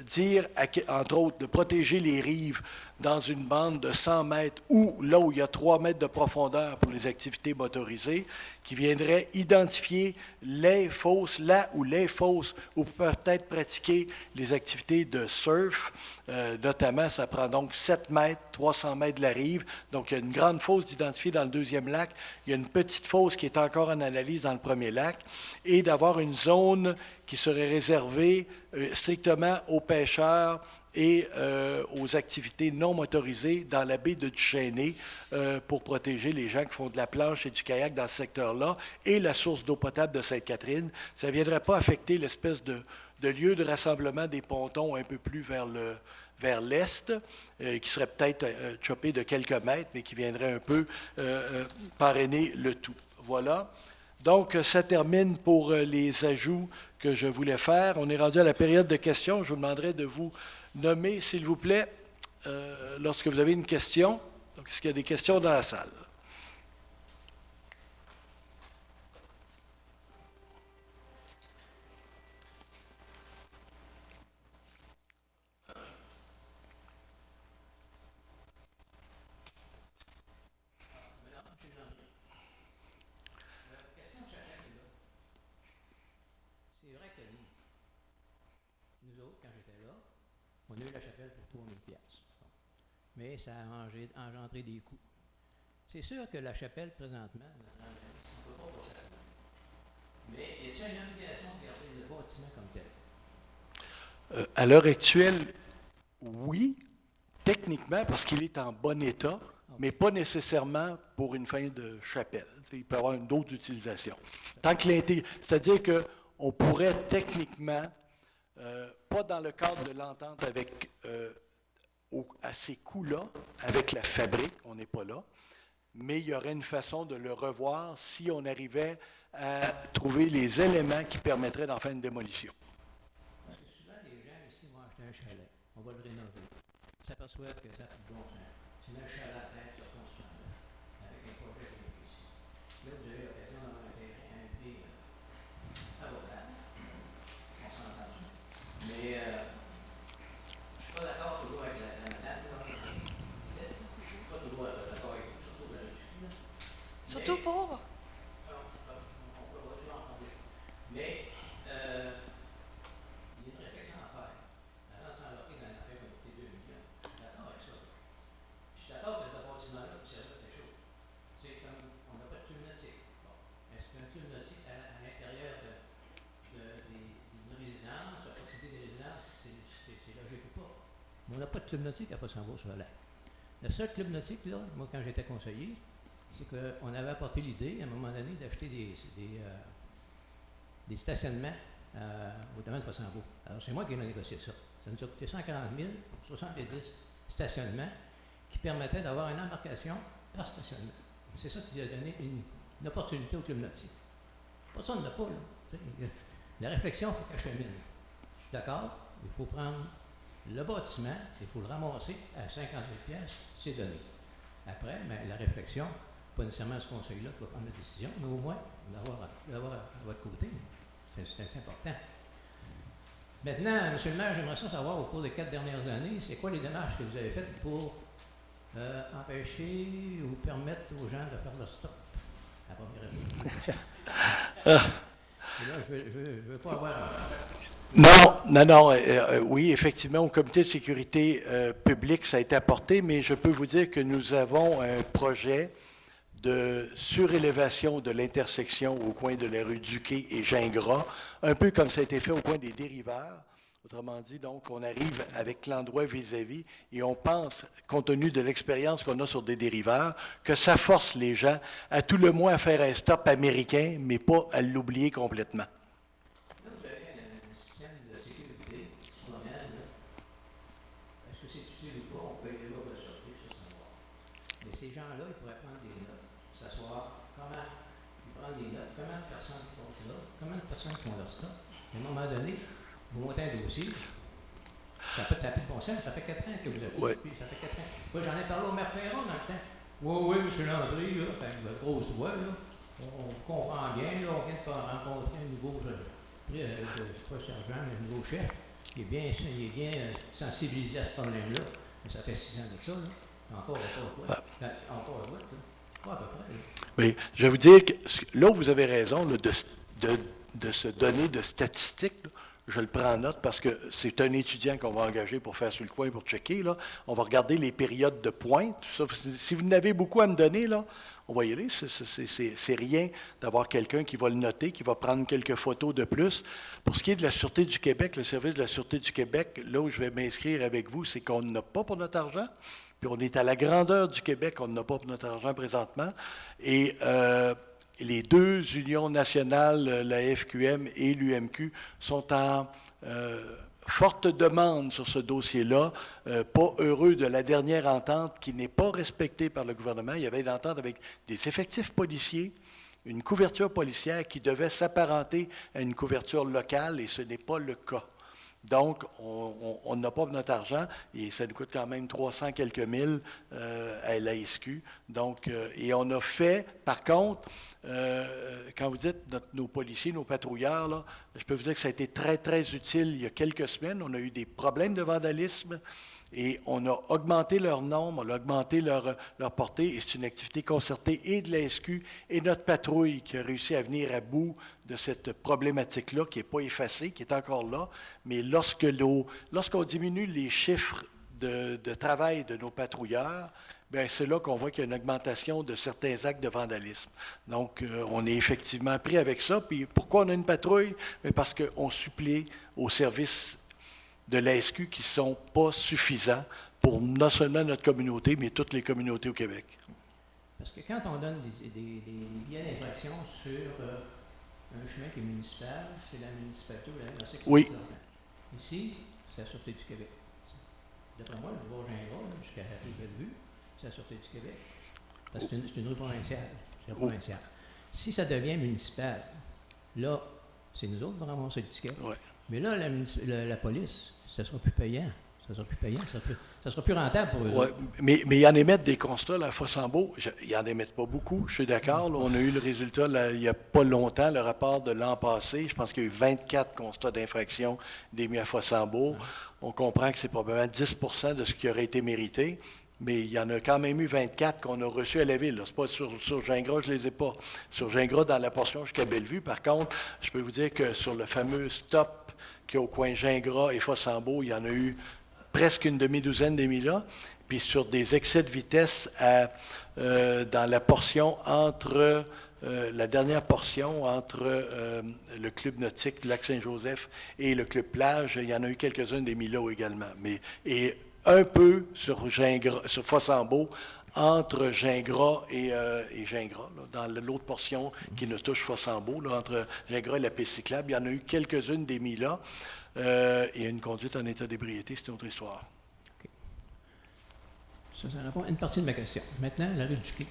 dire, entre autres, de protéger les rives dans une bande de 100 mètres ou là où il y a 3 mètres de profondeur pour les activités motorisées, qui viendrait identifier les fosses, là où les fosses où peuvent être pratiquées les activités de surf. Notamment, ça prend donc 7 mètres, 300 mètres de la rive. Donc, il y a une grande fosse d'identifier dans le deuxième lac. Il y a une petite fosse qui est encore en analyse dans le premier lac. Et d'avoir une zone qui serait réservée strictement aux pêcheurs et aux activités non motorisées dans la baie de Duchesnay pour protéger les gens qui font de la planche et du kayak dans ce secteur-là et la source d'eau potable de Sainte-Catherine. Ça ne viendrait pas affecter l'espèce de lieu de rassemblement des pontons un peu plus vers l'est, qui serait peut-être chopé de quelques mètres, mais qui viendrait un peu parrainer le tout. Voilà. Donc, ça termine pour les ajouts que je voulais faire. On est rendu à la période de questions. Je vous demanderai de vous nommer, s'il vous plaît, lorsque vous avez une question. Donc, est-ce qu'il y a des questions dans la salle? C'est vrai que nous autres, quand j'étais là, on a eu la chapelle pour 3 000 $. Mais ça a engendré des coûts. C'est sûr que la chapelle, présentement, on ne peut pas pour ça. Mais y a-t-il une obligation de garder le bâtiment comme tel? À l'heure actuelle, oui, techniquement, parce qu'il est en bon état, mais pas nécessairement pour une fin de chapelle. Il peut y avoir d'autres utilisations. Tant que c'est-à-dire qu'on pourrait techniquement, pas dans le cadre de l'entente avec à ces coûts-là, avec la fabrique, on n'est pas là, mais il y aurait une façon de le revoir si on arrivait à trouver les éléments qui permettraient d'en faire une démolition. Parce que souvent, les gens ici vont acheter un chalet, on va le rénover. Ils s'aperçoivent que ça coûte bon sens. Tu mets un chalet à terre, tu reconstruis avec un projet qui est ici. Là, vous avez l'occasion d'avoir un terrain, un prix abordable. On s'entend dessus. Mais je ne suis pas d'accord toujours avec la madame. Je ne suis pas toujours d'accord avec vous, surtout dans l'industrie. Surtout pour? On peut toujours en parler. Mais il y a une réflexion à faire. Avant de s'embarquer dans l'affaire de coûter 2 millions, je suis d'accord avec ça. Je suis d'accord que ce bâtiment-là, puis ça des choses. C'est comme, on n'a pas de club nautique. Bon. Est-ce qu'un club nautique à l'intérieur d'une résidence, à proximité des résidences, c'est logique ou pas? Mais on n'a pas de club nautique à Fossambeau sur le lac. Le seul club nautique, là, moi, quand j'étais conseiller, c'est qu'on avait apporté l'idée, à un moment donné, d'acheter des stationnements au domaine de Fossambeau. Alors, c'est moi qui ai négocié ça. Ça nous a coûté 140 000 pour 70 stationnements qui permettaient d'avoir une embarcation par stationnement. C'est ça qui a donné une opportunité au club nautique. Pas ça, on n'a pas, là. La réflexion, il faut qu'elle chemine. Je suis d'accord, il faut prendre le bâtiment, il faut le ramasser à 50 000 $, c'est donné. Après, ben, la réflexion, pas nécessairement ce conseil-là qui va prendre la décision, mais au moins, l'avoir à votre côté, c'est important. Maintenant, M. le maire, j'aimerais ça savoir, au cours des 4 dernières années, c'est quoi les démarches que vous avez faites pour empêcher ou permettre aux gens de faire leur stop à la première époque? Et là, je ne veux pas avoir... Non. Oui, effectivement, au comité de sécurité publique, ça a été apporté, mais je peux vous dire que nous avons un projet de surélévation de l'intersection au coin de la rue Duquet et Gingras, un peu comme ça a été fait au coin des Dériveurs. Autrement dit, donc, on arrive avec l'endroit vis-à-vis et on pense, compte tenu de l'expérience qu'on a sur des dériveurs, que ça force les gens à tout le moins à faire un stop américain, mais pas à l'oublier complètement. Là, vous avez un système de sécurité qui se promène. Est-ce que c'est utile ou pas? On peut aller là de sortir, ça s'en va. Mais ces gens-là, ils pourraient prendre des notes, s'asseoir, ils prennent des notes, combien de personnes qui font ça, combien de personnes qui font leur stop. À un moment donné, vous montez un dossier, ça fait de bon sens, ça fait 4 ans que vous avez Oui. ça fait 4 ans. Moi, j'en ai parlé au maire Perron dans le temps. Oui, monsieur Landry, là, avec la grosse voix, là, on comprend bien, là, on vient de rencontrer un nouveau sergent, un nouveau chef, il est bien sensibilisé à ce problème-là. Mais ça fait 6 ans de ça, là. Encore une fois. Encore une fois, pas à peu près. Là. Mais je vais vous dire que là où vous avez raison là, de se donner de statistiques, là, je le prends en note parce que c'est un étudiant qu'on va engager pour faire sur le coin, pour checker. Là. On va regarder les périodes de pointe. Tout ça. Si vous en avez beaucoup à me donner, là, on va y aller. C'est rien d'avoir quelqu'un qui va le noter, qui va prendre quelques photos de plus. Pour ce qui est de la Sûreté du Québec, le service de la Sûreté du Québec, là où je vais m'inscrire avec vous, c'est qu'on n'a pas pour notre argent. Puis on est à la grandeur du Québec, on n'a pas pour notre argent présentement. Et les deux unions nationales, la FQM et l'UMQ, sont en forte demande sur ce dossier-là, pas heureux de la dernière entente qui n'est pas respectée par le gouvernement. Il y avait une entente avec des effectifs policiers, une couverture policière qui devait s'apparenter à une couverture locale, et ce n'est pas le cas. Donc, on n'a pas notre argent et ça nous coûte quand même 300 quelques mille à l'ASQ. Donc, et on a fait, par contre, quand vous dites nos policiers, nos patrouilleurs, là, je peux vous dire que ça a été très, très utile il y a quelques semaines. On a eu des problèmes de vandalisme et on a augmenté leur nombre, on a augmenté leur portée et c'est une activité concertée et de l'ASQ et notre patrouille qui a réussi à venir à bout de cette problématique-là, qui n'est pas effacée, qui est encore là, mais lorsqu'on diminue les chiffres de travail de nos patrouilleurs, bien, c'est là qu'on voit qu'il y a une augmentation de certains actes de vandalisme. Donc, on est effectivement pris avec ça. Puis, pourquoi on a une patrouille? Bien, parce qu'on supplie aux services de l'ASQ qui ne sont pas suffisants pour non seulement notre communauté, mais toutes les communautés au Québec. Parce que quand on donne des billets d'infraction sur un chemin qui est municipal, c'est la municipalité ou la MRC qui Oui. fait l'argent. Ici, c'est la Sûreté du Québec. D'après moi, le boulevard Gingras, jusqu'à la rue Bellevue, c'est la Sûreté du Québec. Parce que c'est une rue provinciale. C'est provinciale. Si ça devient municipal, là, c'est nous autres qui allons ramasser le ticket. Ouais. Mais là, la police, ça ne sera plus payant. Ça sera plus payant, ça sera plus rentable pour eux. Ouais, mais ils en émettent des constats, là, à Fossambeau. Ils n'en émettent pas beaucoup, je suis d'accord. Là, on a eu le résultat là, il n'y a pas longtemps, le rapport de l'an passé. Je pense qu'il y a eu 24 constats d'infraction d'émis à Fossambeau. On comprend que c'est probablement 10 % de ce qui aurait été mérité. Mais il y en a quand même eu 24 qu'on a reçus à la ville. Ce n'est pas sur Gingras, je ne les ai pas. Sur Gingras, dans la portion jusqu'à Bellevue. Par contre, je peux vous dire que sur le fameux stop qu'il y a au coin Gingras et Fossambeau, il y en a eu presque une demi-douzaine d'émis là. Puis sur des excès de vitesse dans la portion entre la dernière portion entre le club nautique Lac-Saint-Joseph et le club plage, il y en a eu quelques-uns d'émis là également. Et un peu sur Fossambeau, entre Gingras et Gingras, là, dans l'autre portion qui ne touche Fossambeau, là, entre Gingras et la piste cyclable, il y en a eu quelques-unes d'émis là. Et une conduite en état d'ébriété, c'est une autre histoire. Okay. Ça répond à une partie de ma question. Maintenant, la rue du Quai.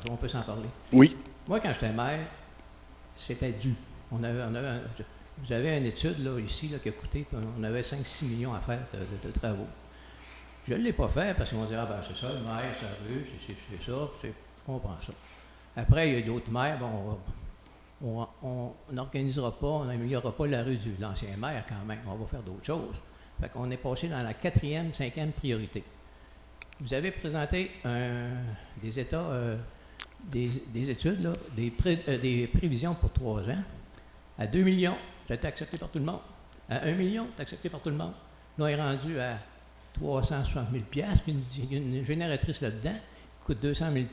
On peut s'en parler. Oui. Moi, quand j'étais maire, c'était dû. Vous avez une étude là, ici là, qui a coûté, on avait 5-6 millions à faire de travaux. Je ne l'ai pas fait parce qu'ils vont dire, ah ben c'est ça, le maire, c'est la rue, c'est ça, je comprends ça. Après, il y a d'autres maires, bon, on n'organisera pas, on n'améliorera pas la rue de l'ancien maire quand même, on va faire d'autres choses. Fait qu'on est passé dans la 4e, 5e priorité. Vous avez présenté des états, des études, là, des prévisions pour 3 ans à 2 millions. Ça a été accepté par tout le monde. À 1 million, c'est accepté par tout le monde. Là, on est rendu à 360 000 puis il y a une génératrice là-dedans qui coûte 200 000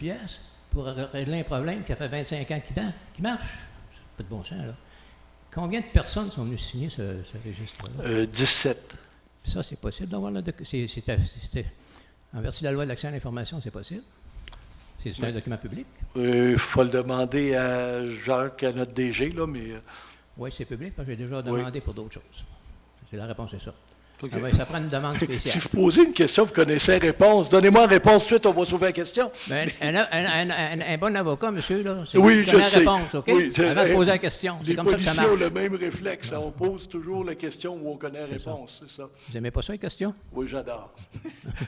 pour régler un problème qui a fait 25 ans qui marche. C'est pas de bon sens, là. Combien de personnes sont venues signer ce registre-là? 17. Ça, c'est possible d'avoir en vertu de la loi de l'accès à l'information, c'est possible? C'est un document public? Il faut le demander à Jacques, à notre DG, là, mais... Oui, c'est public, parce que j'ai déjà demandé pour d'autres choses. C'est la réponse, c'est ça. Okay. Ah ouais, ça prend une demande spéciale. Si vous posez une question, vous connaissez la réponse. Donnez-moi la réponse tout de suite, on va sauver la question. Ben, un bon avocat, monsieur, là, c'est oui, donner la sais. réponse, OK? Oui, avant de poser la question. C'est les comme ça que ça policiers ont marche. le même réflexe. On pose toujours la question où on connaît la réponse, c'est ça. Vous n'aimez pas ça, les questions? Oui, j'adore.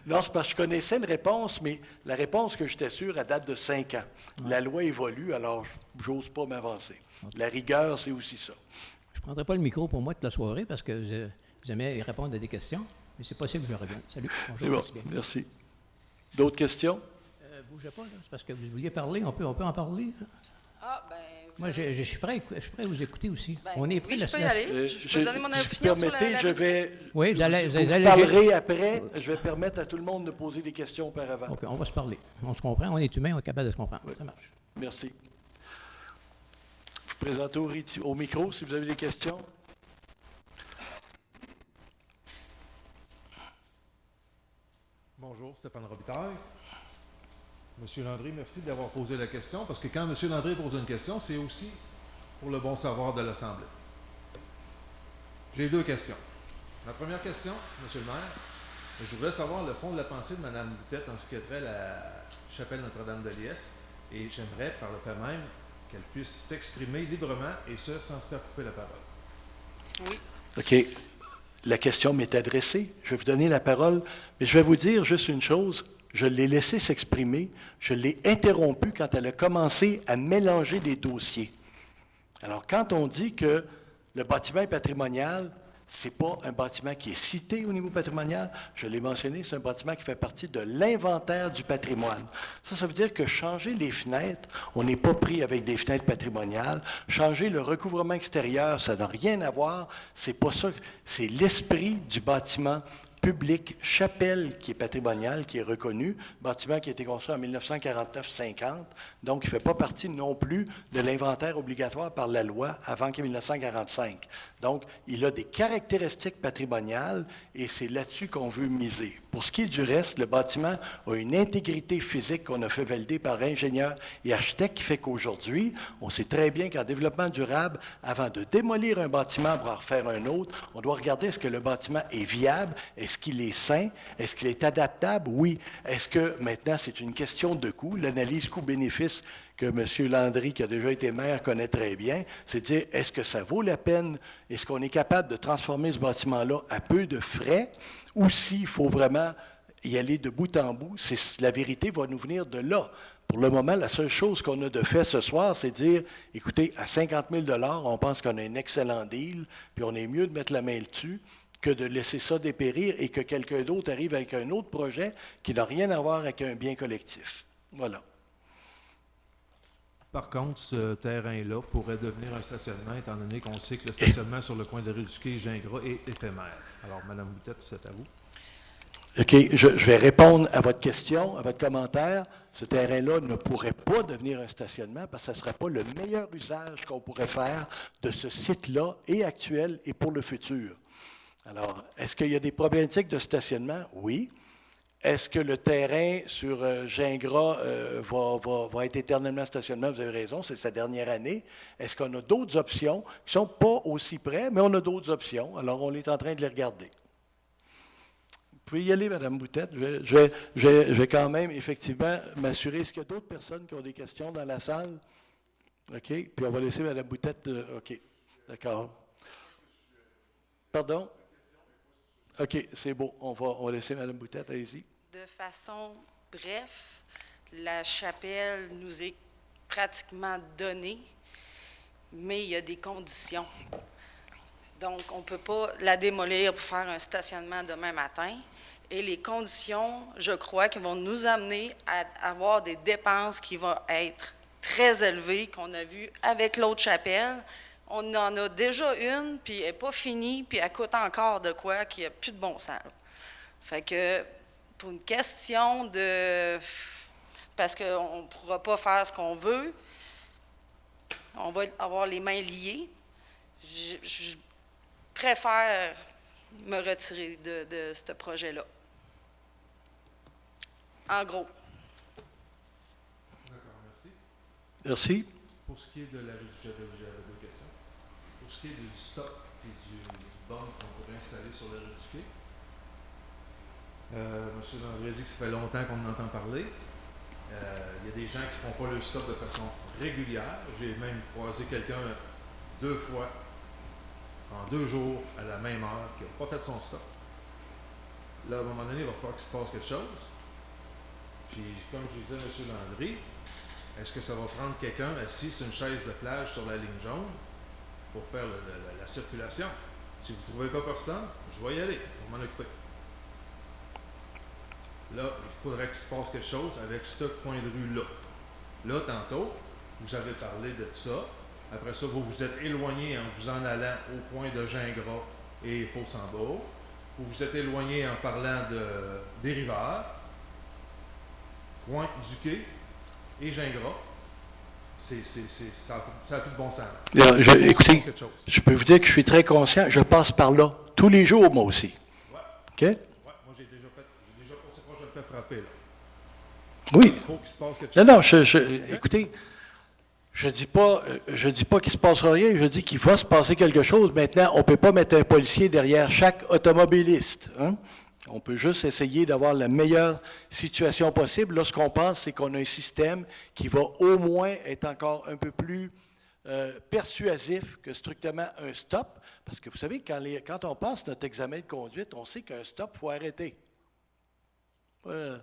Non, c'est parce que je connaissais une réponse, mais la réponse que j'étais sûr, elle date de 5 ans. Ouais. La loi évolue, alors j'ose pas m'avancer. Okay. La rigueur, c'est aussi ça. Je ne prendrai pas le micro pour moi toute la soirée parce que j'aimais répondre à des questions. Mais c'est possible que je revienne. Salut. Bonjour. C'est bon, merci. D'autres questions? Bougez pas, là. C'est parce que vous vouliez parler. On peut en parler. Ah, ben... Moi, je suis prêt à vous écouter aussi. Ben, on est prêt. Oui, je peux y aller. Je peux donner mon opinion si vous permettez, sur la je vais... Oui, vous parlerez après. Je vais permettre à tout le monde de poser des questions auparavant. OK, on va se parler. On se comprend. On est humain. On est capable de se comprendre. Oui. Ça marche. Merci. Vous présentez au micro si vous avez des questions. Bonjour, Stéphane Robitaille. Monsieur Landry, merci d'avoir posé la question, parce que quand M. Landry pose une question, c'est aussi pour le bon savoir de l'Assemblée. J'ai 2 questions. Ma première question, Monsieur le maire, je voudrais savoir le fond de la pensée de Mme Boutette en ce qui a trait à la chapelle Notre-Dame de Liesse, et j'aimerais, par le fait même, qu'elle puisse s'exprimer librement, et ce, sans se faire couper la parole. Oui. OK. La question m'est adressée. Je vais vous donner la parole, mais je vais vous dire juste une chose. Je l'ai laissé s'exprimer. Je l'ai interrompu quand elle a commencé à mélanger des dossiers. Alors, quand on dit que le bâtiment est patrimonial, ce n'est pas un bâtiment qui est cité au niveau patrimonial. Je l'ai mentionné, c'est un bâtiment qui fait partie de l'inventaire du patrimoine. Ça veut dire que changer les fenêtres, on n'est pas pris avec des fenêtres patrimoniales. Changer le recouvrement extérieur, ça n'a rien à voir. C'est pas ça. C'est l'esprit du bâtiment public, chapelle qui est patrimonial, qui est reconnu, bâtiment qui a été construit en 1949-50, donc il ne fait pas partie non plus de l'inventaire obligatoire par la loi avant 1945. Donc, il a des caractéristiques patrimoniales et c'est là-dessus qu'on veut miser. Pour ce qui est du reste, le bâtiment a une intégrité physique qu'on a fait valider par ingénieurs et architectes qui fait qu'aujourd'hui, on sait très bien qu'en développement durable, avant de démolir un bâtiment pour en refaire un autre, on doit regarder est-ce que le bâtiment est viable, est-ce qu'il est sain, est-ce qu'il est adaptable? Oui. Est-ce que maintenant, c'est une question de coût? L'analyse coût-bénéfice que M. Landry, qui a déjà été maire, connaît très bien, c'est de dire, est-ce que ça vaut la peine? Est-ce qu'on est capable de transformer ce bâtiment-là à peu de frais? Ou s'il faut vraiment y aller de bout en bout, la vérité va nous venir de là. Pour le moment, la seule chose qu'on a de fait ce soir, c'est de dire, écoutez, à 50 000 $, on pense qu'on a un excellent deal, puis on est mieux de mettre la main dessus que de laisser ça dépérir et que quelqu'un d'autre arrive avec un autre projet qui n'a rien à voir avec un bien collectif. Voilà. Par contre, ce terrain-là pourrait devenir un stationnement, étant donné qu'on sait que le stationnement sur le coin de rue du Quai et Gingras est éphémère. Alors, Mme Boutette, c'est à vous. OK. Je vais répondre à votre question, à votre commentaire. Ce terrain-là ne pourrait pas devenir un stationnement parce que ce ne serait pas le meilleur usage qu'on pourrait faire de ce site-là, et actuel et pour le futur. Alors, est-ce qu'il y a des problématiques de stationnement? Oui. Est-ce que le terrain sur Gingras va être éternellement stationnement? Vous avez raison, c'est sa dernière année. Est-ce qu'on a d'autres options qui ne sont pas aussi près, mais on a d'autres options. Alors, on est en train de les regarder. Vous pouvez y aller, Mme Boutette. Je vais quand même, effectivement, m'assurer. Est-ce qu'il y a d'autres personnes qui ont des questions dans la salle? OK. Puis on va laisser Mme Boutette. OK. D'accord. Pardon? OK, c'est beau. On va laisser Mme Boutette, allez-y. De façon bref, la chapelle nous est pratiquement donnée, mais il y a des conditions. Donc, on ne peut pas la démolir pour faire un stationnement demain matin. Et les conditions, je crois, qui vont nous amener à avoir des dépenses qui vont être très élevées, qu'on a vues avec l'autre chapelle, On en a déjà une, puis elle n'est pas finie, puis elle coûte encore de quoi qui n'a plus de bon sens. Là. Fait que, pour une question de... Parce qu'on ne pourra pas faire ce qu'on veut, on va avoir les mains liées. Je préfère me retirer de ce projet-là. En gros. D'accord, merci. Merci. Pour ce qui est de la j'avais deux questions. Pour ce qui est du stop et du bon qu'on pourrait installer sur la rue du Quai, M. Landry a dit que ça fait longtemps qu'on en entend parler. Il y a des gens qui ne font pas le stop de façon régulière. J'ai même croisé quelqu'un 2 fois en 2 jours à la même heure qui n'a pas fait son stop. Là, à un moment donné, il va falloir qu'il se passe quelque chose. Puis, comme je disais à M. Landry, est-ce que ça va prendre quelqu'un assis sur une chaise de plage sur la ligne jaune pour faire la circulation? Si vous ne trouvez pas personne, je vais y aller, on m'en occuper. Là, il faudrait qu'il se passe quelque chose avec ce coin de rue-là. Là, tantôt, vous avez parlé de ça. Après ça, vous vous êtes éloigné en vous en allant au coin de Gingras et Faux-Sambour. Vous vous êtes éloigné en parlant des Rivières, coin du Quai et Gingras. Ça n'a plus de bon sens. Écoutez, je peux vous dire que je suis très conscient. Je passe par là tous les jours, moi aussi. Ouais. OK? Ouais, moi, j'ai déjà pensé que je me fais frapper, là. Oui. Il faut qu'il se passe quelque chose. Non, écoutez, je dis pas qu'il se passera rien, je dis qu'il va se passer quelque chose. Maintenant, on ne peut pas mettre un policier derrière chaque automobiliste. Hein? On peut juste essayer d'avoir la meilleure situation possible. Là, ce qu'on pense, c'est qu'on a un système qui va au moins être encore un peu plus persuasif que strictement un stop. Parce que vous savez, quand on passe notre examen de conduite, on sait qu'un stop, il faut arrêter. Je ne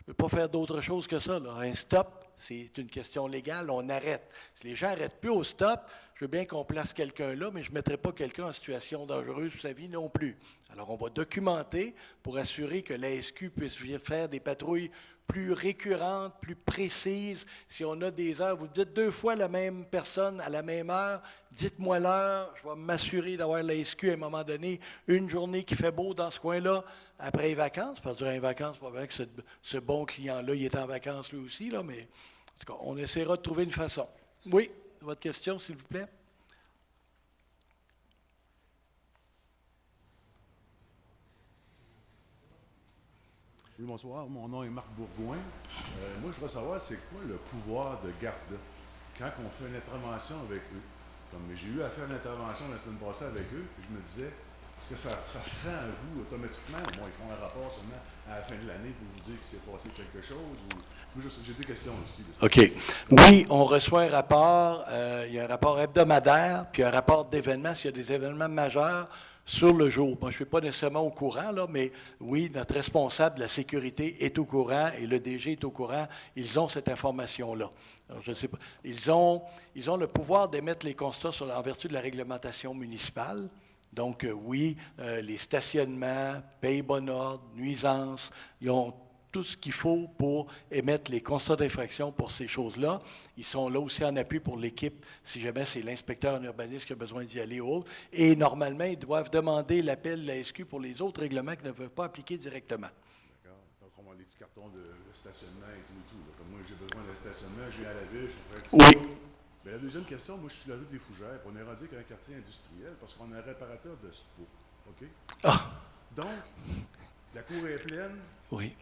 peux pas faire d'autre chose que ça. Là. Un stop, c'est une question légale, on arrête. Si les gens n'arrêtent plus au stop, je veux bien qu'on place quelqu'un là, mais je ne mettrai pas quelqu'un en situation dangereuse pour sa vie non plus. Alors, on va documenter pour assurer que la SQ puisse faire des patrouilles plus récurrentes, plus précises. Si on a des heures, vous dites 2 fois la même personne à la même heure, dites-moi l'heure, je vais m'assurer d'avoir la SQ à un moment donné, une journée qui fait beau dans ce coin-là, après les vacances, parce que durant les vacances, probablement que ce bon client-là, il est en vacances lui aussi, là, mais en tout cas, on essaiera de trouver une façon. Oui, votre question, s'il vous plaît? Oui, bonsoir. Mon nom est Marc Bourgoin. Moi, je voudrais savoir, c'est quoi le pouvoir de Garda quand on fait une intervention avec eux? Comme j'ai eu à faire une intervention la semaine passée avec eux, puis je me disais, est-ce que ça se rend à vous automatiquement? Bon, ils font un rapport seulement à la fin de l'année pour vous dire qu'il s'est passé quelque chose? Moi, j'ai 2 questions aussi. OK. Oui, on reçoit un rapport. Il y a un rapport hebdomadaire, puis un rapport d'événements, s'il y a des événements majeurs sur le jour. Moi, je ne suis pas nécessairement au courant, là, mais oui, notre responsable de la sécurité est au courant et le DG est au courant. Ils ont cette information-là. Alors, je ne sais pas. Ils ont le pouvoir d'émettre les constats en vertu de la réglementation municipale. Donc, oui, les stationnements, paye bon ordre, nuisances, ils ont tout ce qu'il faut pour émettre les constats d'infraction pour ces choses-là. Ils sont là aussi en appui pour l'équipe, si jamais c'est l'inspecteur en urbanisme qui a besoin d'y aller ou autre. Et normalement, ils doivent demander l'appel de la SQ pour les autres règlements qu'ils ne peuvent pas appliquer directement. D'accord. Donc, on a les petits cartons de stationnement et tout. Là. Comme moi, j'ai besoin d'un stationnement, je viens à la ville, je suis prêt à... Oui. Bien, la deuxième question, moi, je suis sur la rue des Fougères, puis on est rendu avec un quartier industriel parce qu'on a un réparateur de SPO. OK? Ah. Donc, la cour est pleine. Oui.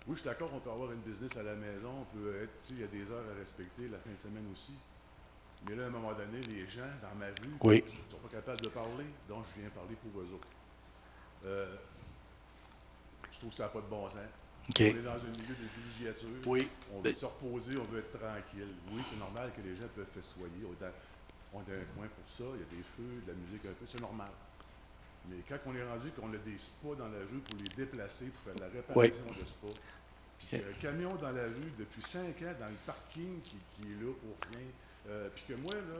Oui, je suis d'accord, on peut avoir une business à la maison, on peut être, tu sais, il y a des heures à respecter, la fin de semaine aussi. Mais là, à un moment donné, les gens dans ma rue oui. ne sont pas capables de parler, donc je viens parler pour eux autres. Je trouve que ça n'a pas de bon sens. Okay. On est dans un milieu de villégiature. Oui. On veut se reposer, on veut être tranquille. Oui, c'est normal que les gens peuvent festoyer. On est dans un coin pour ça, il y a des feux, de la musique un peu, c'est normal. Mais quand on est rendu qu'on a des spas dans la rue pour les déplacer, pour faire de la réparation de spa, puis qu'il y a un camion dans la rue depuis 5 ans dans le parking qui est là pour rien, puis que moi, là,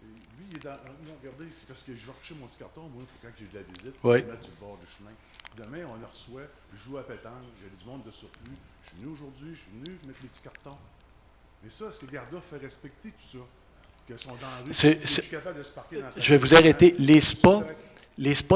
lui, il est dans... Non, regardez, c'est parce que je vais rechercher mon petit carton, moi, pour quand j'ai de la visite, pour le mettre sur le bord du chemin. Demain, on le reçoit, je joue à pétanque, j'ai du monde de surplus. Je suis venu aujourd'hui, je suis venu mettre mes petits cartons. Mais ça, est-ce que Garda fait respecter tout ça? qui sont dans la rue, C'est- je suis capable de se parquer dans sa Je vais vous arrêter. Les spas,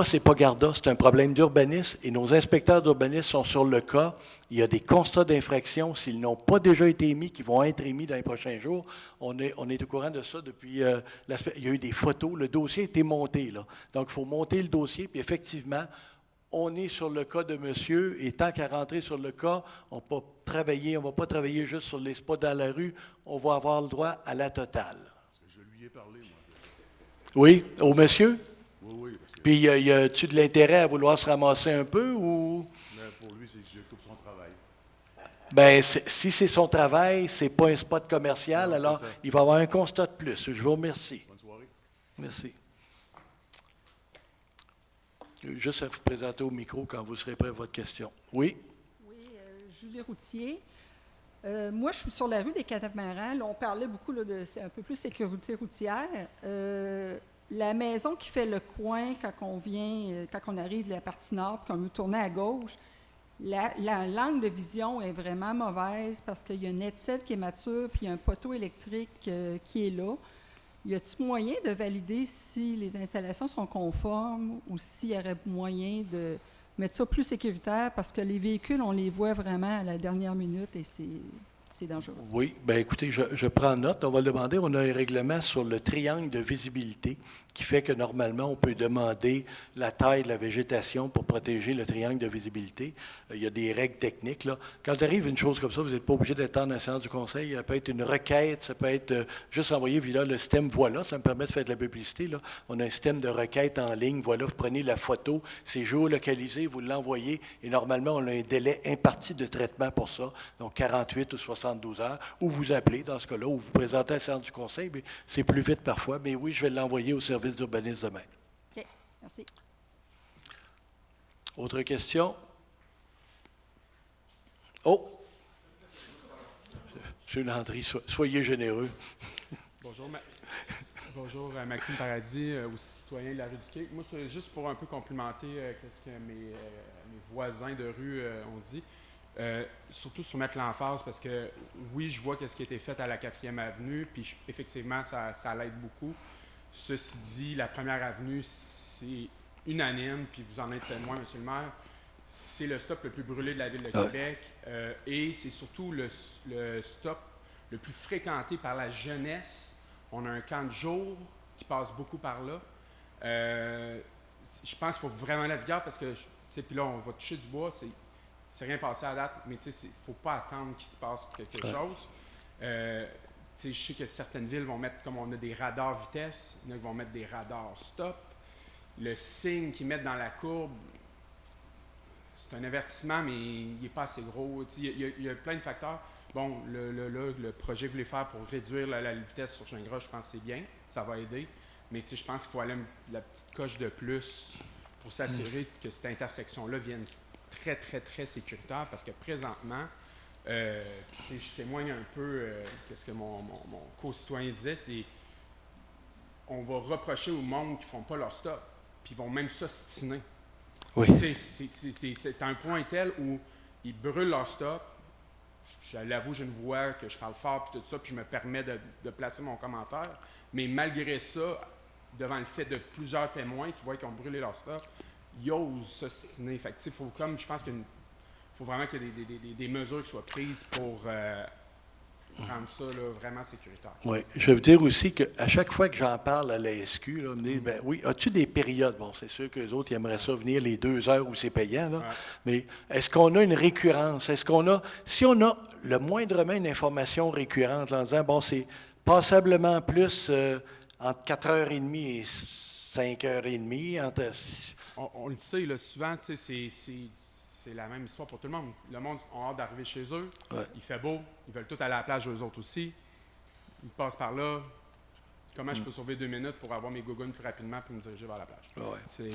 ce n'est pas Garda, c'est un problème d'urbanisme et nos inspecteurs d'urbanisme sont sur le cas. Il y a des constats d'infraction, s'ils n'ont pas déjà été émis, qui vont être émis dans les prochains jours. On est au courant de ça depuis il y a eu des photos, le dossier a été monté, là. Donc, il faut monter le dossier, puis effectivement, on est sur le cas de monsieur, et tant qu'à rentrer sur le cas, on ne va pas travailler juste sur les spas dans la rue, on va avoir le droit à la totale. Parce que je lui ai parlé, moi. Oui, au monsieur? Oui, parce que Puis, y a-tu de l'intérêt à vouloir se ramasser un peu ou? mais pour lui, c'est que je coupe son travail. Bien, si c'est son travail, c'est pas un spot commercial, Non, alors c'est ça. il va avoir un constat de plus. Je vous remercie. Bonne soirée. Merci. Juste à vous présenter au micro quand vous serez prêt à votre question. Oui? Oui, Julie Routier. Moi, je suis sur la rue des Catamarans. Là, on parlait beaucoup là, de c'est un peu plus sécurité routière. La maison qui fait le coin quand on arrive de la partie nord, puis qu'on veut tourner à gauche, l'angle de vision est vraiment mauvaise parce qu'il y a un headset qui est mature, puis il y a un poteau électrique qui est là. Y a-t-il moyen de valider si les installations sont conformes ou s'il y aurait moyen de mettre ça plus sécuritaire parce que les véhicules, on les voit vraiment à la dernière minute et c'est dangereux. Oui, bien écoutez, je prends note. On va le demander. On a un règlement sur le triangle de visibilité qui fait que normalement, on peut demander la taille de la végétation pour protéger le triangle de visibilité. Il y a des règles techniques, là. Quand arrive une chose comme ça, vous n'êtes pas obligé d'attendre la séance du conseil. Ça peut être une requête, ça peut être juste envoyer via le système Voilà. Ça me permet de faire de la publicité, là. On a un système de requête en ligne. Voilà, vous prenez la photo, c'est géolocalisé, vous l'envoyez et normalement, on a un délai imparti de traitement pour ça, donc 48 ou 72 heures, ou vous appelez dans ce cas-là, ou vous présentez à la séance du conseil, mais c'est plus vite parfois. Mais oui, je vais l'envoyer au service d'urbanisme demain. OK, merci. Autre question? Oh! M. Landry, soyez généreux. Bonjour, Bonjour Maxime Paradis, aussi citoyen de la rue du Quai. Moi, c'est juste pour un peu complimenter ce que mes voisins de rue ont dit. Surtout sur mettre l'emphase parce que oui, je vois ce qui a été fait à la 4e avenue, puis effectivement, ça l'aide beaucoup. Ceci dit, la 1re avenue, c'est unanime, puis vous en êtes témoin, M. le maire, c'est le stop le plus brûlé de la ville de Québec et c'est surtout le stop le plus fréquenté par la jeunesse. On a un camp de jour qui passe beaucoup par là. Je pense qu'il faut vraiment la vigueur parce que, puis là, on va toucher du bois, c'est rien passé à date, mais il ne faut pas attendre qu'il se passe quelque chose. Je sais que certaines villes vont mettre, comme on a des radars vitesse, il y en a qui vont mettre des radars stop. Le signe qu'ils mettent dans la courbe, c'est un avertissement, mais il n'est pas assez gros. Il y a plein de facteurs. Bon, le projet que vous voulez faire pour réduire la vitesse sur Gingras, je pense que c'est bien, ça va aider. Mais je pense qu'il faut aller la petite coche de plus pour s'assurer que cette intersection-là vienne très, très, très sécuritaire parce que présentement, je témoigne un peu de ce que mon co-citoyen disait, c'est on va reprocher au monde qui ne font pas leur stop, puis ils vont même s'ostiner. Oui. C'est un point tel où ils brûlent leur stop. Je l'avoue, j'ai une voix que je parle fort, puis tout ça, puis je me permets de placer mon commentaire. Mais malgré ça, devant le fait de plusieurs témoins qui voient qu'ils ont brûlé leur stop, ils osent s'ostiner. Fait que, faut comme, je pense qu'il faut vraiment qu'il y ait des mesures qui soient prises pour rendre ça là, vraiment sécuritaire. Oui. Je vais vous dire aussi qu'à chaque fois que j'en parle à la SQ, là, me disent, ben oui, as-tu des périodes? Bon, c'est sûr qu'eux autres, ils aimeraient ça venir les 2 heures où c'est payant, là. Mais est-ce qu'on a une récurrence? Est-ce qu'on a, si on a le moindrement une information récurrente, là, en disant, bon, c'est passablement plus entre 4h30 et 5h30, entre... On le sait, là, souvent, c'est la même histoire pour tout le monde. Le monde a hâte d'arriver chez eux. Ouais. Il fait beau. Ils veulent tout aller à la plage, eux autres aussi. Ils passent par là. Comment je peux sauver 2 minutes pour avoir mes gougounes plus rapidement et me diriger vers la plage? Ouais.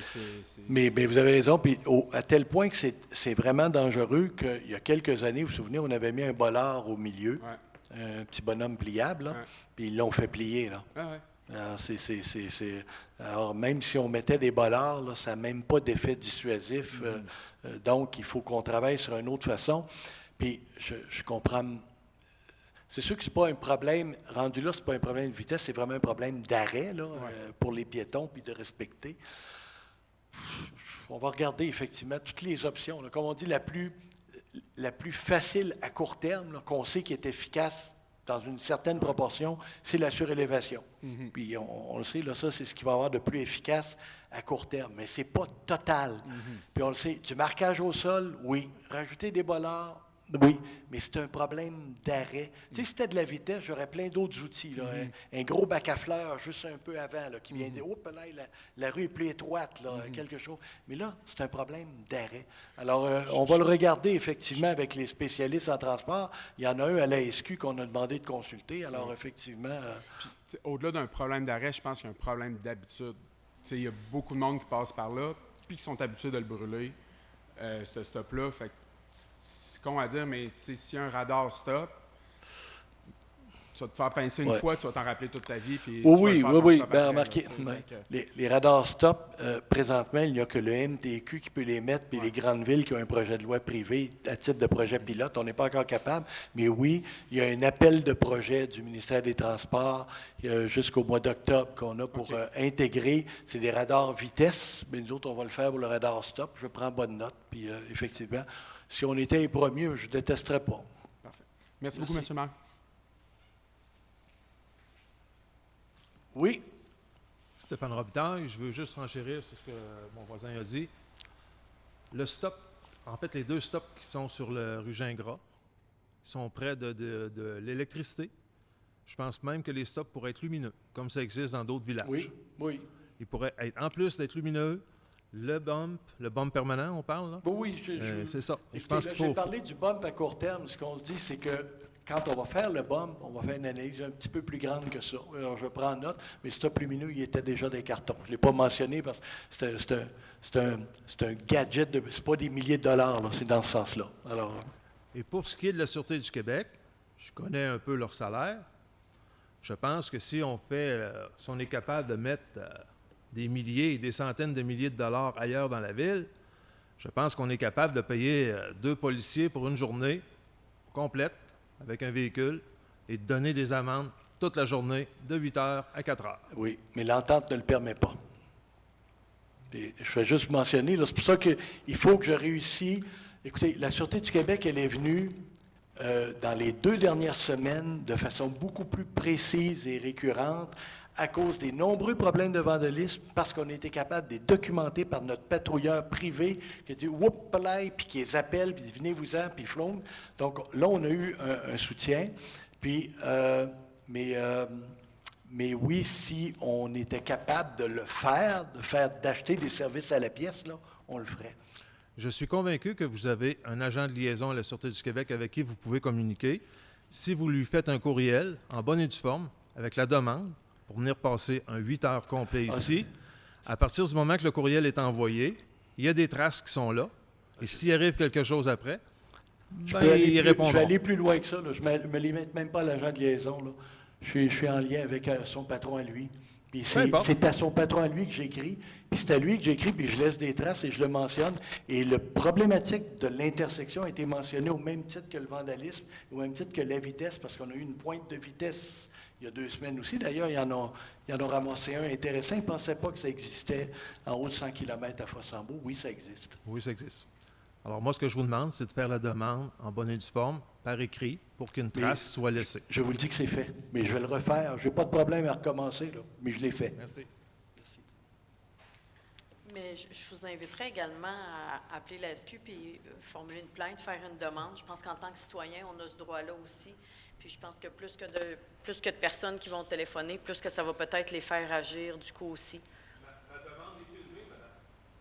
Mais vous avez raison. Puis à tel point que c'est vraiment dangereux qu'il y a quelques années, vous vous souvenez, on avait mis un bolard au milieu, un petit bonhomme pliable, là, puis ils l'ont fait plier. Là. Alors, alors, même si on mettait des bolards, là, ça n'a même pas d'effet dissuasif. Donc, il faut qu'on travaille sur une autre façon. Puis, je comprends. C'est sûr que ce n'est pas un problème, rendu là, ce n'est pas un problème de vitesse, c'est vraiment un problème d'arrêt là, pour les piétons, puis de respecter. On va regarder effectivement toutes les options. Là. Comme on dit, la plus facile à court terme, là, qu'on sait qui est efficace dans une certaine proportion, c'est la surélévation. Puis on le sait, là, ça, c'est ce qui va avoir de plus efficace à court terme. Mais ce n'est pas total. Puis on le sait, du marquage au sol, oui. Rajouter des bollards, oui. Mais c'est un problème d'arrêt. Tu sais, si c'était de la vitesse, j'aurais plein d'autres outils. Là, un gros bac à fleurs juste un peu avant, là, qui vient dire, oups, là, la rue est plus étroite, là, quelque chose. Mais là, c'est un problème d'arrêt. Alors, on va le regarder effectivement avec les spécialistes en transport. Il y en a un à la SQ qu'on a demandé de consulter. Alors, effectivement... Puis, au-delà d'un problème d'arrêt, je pense qu'il y a un problème d'habitude. Il y a beaucoup de monde qui passe par là, puis qui sont habitués de le brûler, ce stop-là. Fait que c'est con à dire, mais s'il y a un radar stop, tu vas te faire pincer une fois, tu vas t'en rappeler toute ta vie. Puis oui. Bien, ben, remarquez, les radars stop, présentement, il n'y a que le MTQ qui peut les mettre, puis les grandes villes qui ont un projet de loi privé à titre de projet pilote. On n'est pas encore capable, mais oui, il y a un appel de projet du ministère des Transports jusqu'au mois d'octobre qu'on a pour intégrer. C'est des radars vitesse, mais nous autres, on va le faire pour le radar stop. Je prends bonne note, puis effectivement, si on était les premiers, je ne détesterais pas. Parfait. Merci beaucoup, M. le maire. Oui. Stéphane Robitaille, je veux juste renchérir sur ce que mon voisin a dit. Le stop, en fait, les deux stops qui sont sur le rue Gingras, sont près de l'électricité. Je pense même que les stops pourraient être lumineux, comme ça existe dans d'autres villages. Oui. Ils pourraient être, en plus d'être lumineux, le bump permanent, on parle, là? Oui, c'est ça. Écoutez, je pense j'ai parlé du bump à court terme. Ce qu'on se dit, c'est que quand on va faire le bump, on va faire une analyse un petit peu plus grande que ça. Alors, je prends note, mais le stop lumineux, il était déjà des cartons. Je ne l'ai pas mentionné parce que c'est un gadget, ce n'est pas des milliers de dollars, là, c'est dans ce sens-là. Alors, et pour ce qui est de la Sûreté du Québec, je connais un peu leur salaire. Je pense que si on est capable de mettre des milliers et des centaines de milliers de dollars ailleurs dans la ville, je pense qu'on est capable de payer 2 policiers pour une journée complète avec un véhicule et de donner des amendes toute la journée de 8 heures à 4 heures. Oui, mais l'entente ne le permet pas. Et je vais juste mentionner, c'est pour ça qu'il faut que je réussisse. Écoutez, la Sûreté du Québec, elle est venue dans les 2 dernières semaines de façon beaucoup plus précise et récurrente à cause des nombreux problèmes de vandalisme, parce qu'on a été capable de les documenter par notre patrouilleur privé qui dit « Whoop, là », puis qui les appelle, puis « Venez-vous-en », puis flongue. Donc là, on a eu un soutien. Puis, mais oui, si on était capable de le faire, d'acheter des services à la pièce, là, on le ferait. Je suis convaincu que vous avez un agent de liaison à la Sûreté du Québec avec qui vous pouvez communiquer. Si vous lui faites un courriel en bonne et due forme, avec la demande, pour venir passer un 8 heures complet ici, à partir du moment que le courriel est envoyé, il y a des traces qui sont là. Et s'il arrive quelque chose après, il répondra. Je vais aller plus loin que ça. Là. Je ne me limite même pas à l'agent de liaison. Là. Je suis en lien avec son patron à lui. Puis c'est à son patron à lui que j'écris. Puis c'est à lui que j'écris, puis je laisse des traces et je le mentionne. Et la problématique de l'intersection a été mentionnée au même titre que le vandalisme, au même titre que la vitesse, parce qu'on a eu une pointe de vitesse il y a 2 semaines aussi. D'ailleurs, il y en a ramassé un intéressant. Ils ne pensaient pas que ça existait en haut de 100 km à Fossambeau. Oui, ça existe. Oui, ça existe. Alors, moi, ce que je vous demande, c'est de faire la demande en bonne et due forme, par écrit, pour qu'une trace soit laissée. Je vous le dis que c'est fait, mais je vais le refaire. Je n'ai pas de problème à recommencer, là, mais je l'ai fait. Merci. Mais je vous inviterai également à appeler la SQ puis formuler une plainte, faire une demande. Je pense qu'en tant que citoyen, on a ce droit-là aussi. Puis je pense que plus que de personnes qui vont téléphoner, plus que ça va peut-être les faire agir du coup aussi. La demande est filmée, madame?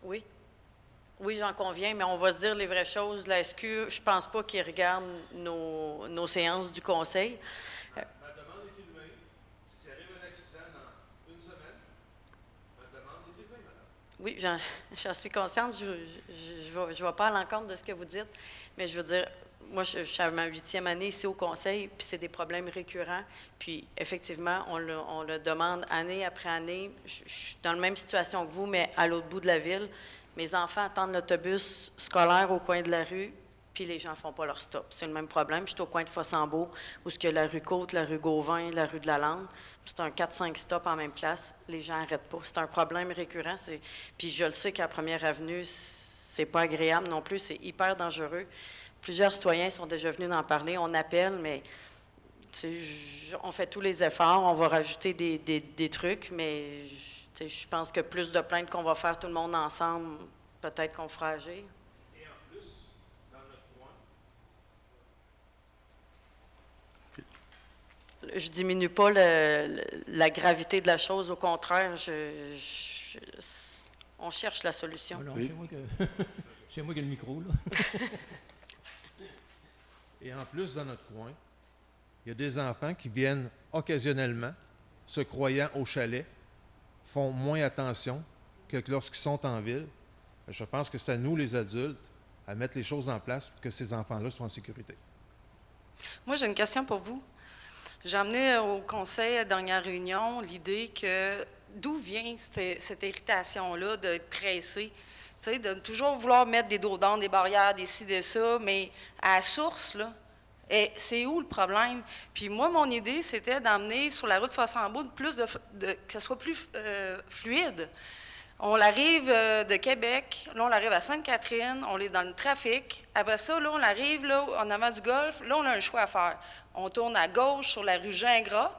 Oui. Oui, j'en conviens, mais on va se dire les vraies choses. La SQ, je ne pense pas qu'ils regardent nos séances du conseil. Ma demande est filmée. S'il arrive un accident dans 1 semaine, ma demande est filmée, madame. Oui, j'en suis consciente. Je ne vais pas à l'encontre de ce que vous dites, mais je veux dire, moi, je suis à ma 8e année ici au conseil, puis c'est des problèmes récurrents. Puis, effectivement, on le demande année après année. Je suis dans la même situation que vous, mais à l'autre bout de la ville. Mes enfants attendent l'autobus scolaire au coin de la rue. puis les gens ne font pas leur stop. C'est le même problème. Je suis au coin de Fossambeau, où ce que la rue Côte, la rue Gauvin, la rue de la Lande, c'est un 4-5 stops en même place. Les gens n'arrêtent pas. C'est un problème récurrent. Puis je le sais qu'à Première Avenue, c'est pas agréable non plus. C'est hyper dangereux. Plusieurs citoyens sont déjà venus en parler. On appelle, mais on fait tous les efforts. On va rajouter des trucs, mais je pense que plus de plaintes qu'on va faire tout le monde ensemble, peut-être qu'on fera agir. Et en plus, dans notre coin. Je diminue pas la gravité de la chose. Au contraire, on cherche la solution. Non, oui. C'est moi qui ai le micro, là. Et en plus, dans notre coin, il y a des enfants qui viennent occasionnellement, se croyant au chalet, font moins attention que lorsqu'ils sont en ville. Je pense que c'est à nous, les adultes, à mettre les choses en place pour que ces enfants-là soient en sécurité. Moi, j'ai une question pour vous. J'ai amené au conseil à la dernière réunion l'idée que d'où vient cette irritation-là d'être pressé, de toujours vouloir mettre des dos d'âne, des barrières, des ci, des ça, mais à la source, là, et c'est où le problème? Puis moi, mon idée, c'était d'emmener sur la route Fossambeau que ça soit plus fluide. On arrive de Québec, là, on arrive à Sainte-Catherine, on est dans le trafic. Après ça, là, on arrive là, en avant du golfe, là, on a un choix à faire. On tourne à gauche sur la rue Gingras,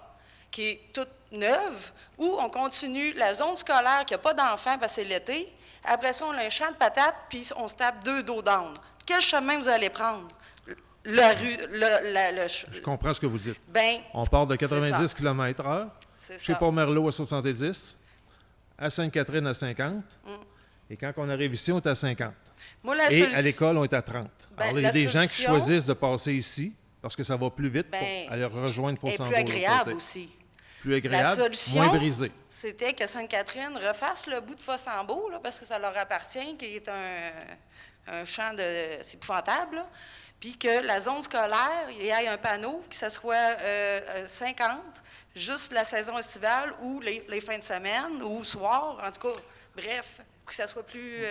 qui est toute neuve, ou on continue la zone scolaire qui n'a pas d'enfants parce que c'est l'été. Après ça, on a un champ de patates, puis on se tape 2 dos d'âne. Quel chemin vous allez prendre? Je comprends ce que vous dites. On part de 90 km/h, chez Port-Merlot à 70, à Sainte-Catherine à 50, et quand on arrive ici, on est à 50. À l'école, on est à 30. Alors, il y a des gens qui choisissent de passer ici, parce que ça va plus vite pour aller rejoindre Fossambeau. Et plus agréable aussi. Plus agréable, la solution, moins brisé. C'était que Sainte-Catherine refasse le bout de Fossambeau, là, parce que ça leur appartient, qui est un champ de... C'est épouvantable, là. Puis que la zone scolaire, il y ait un panneau, que ce soit 50, juste la saison estivale ou les fins de semaine ou soir, en tout cas, bref, que ça soit plus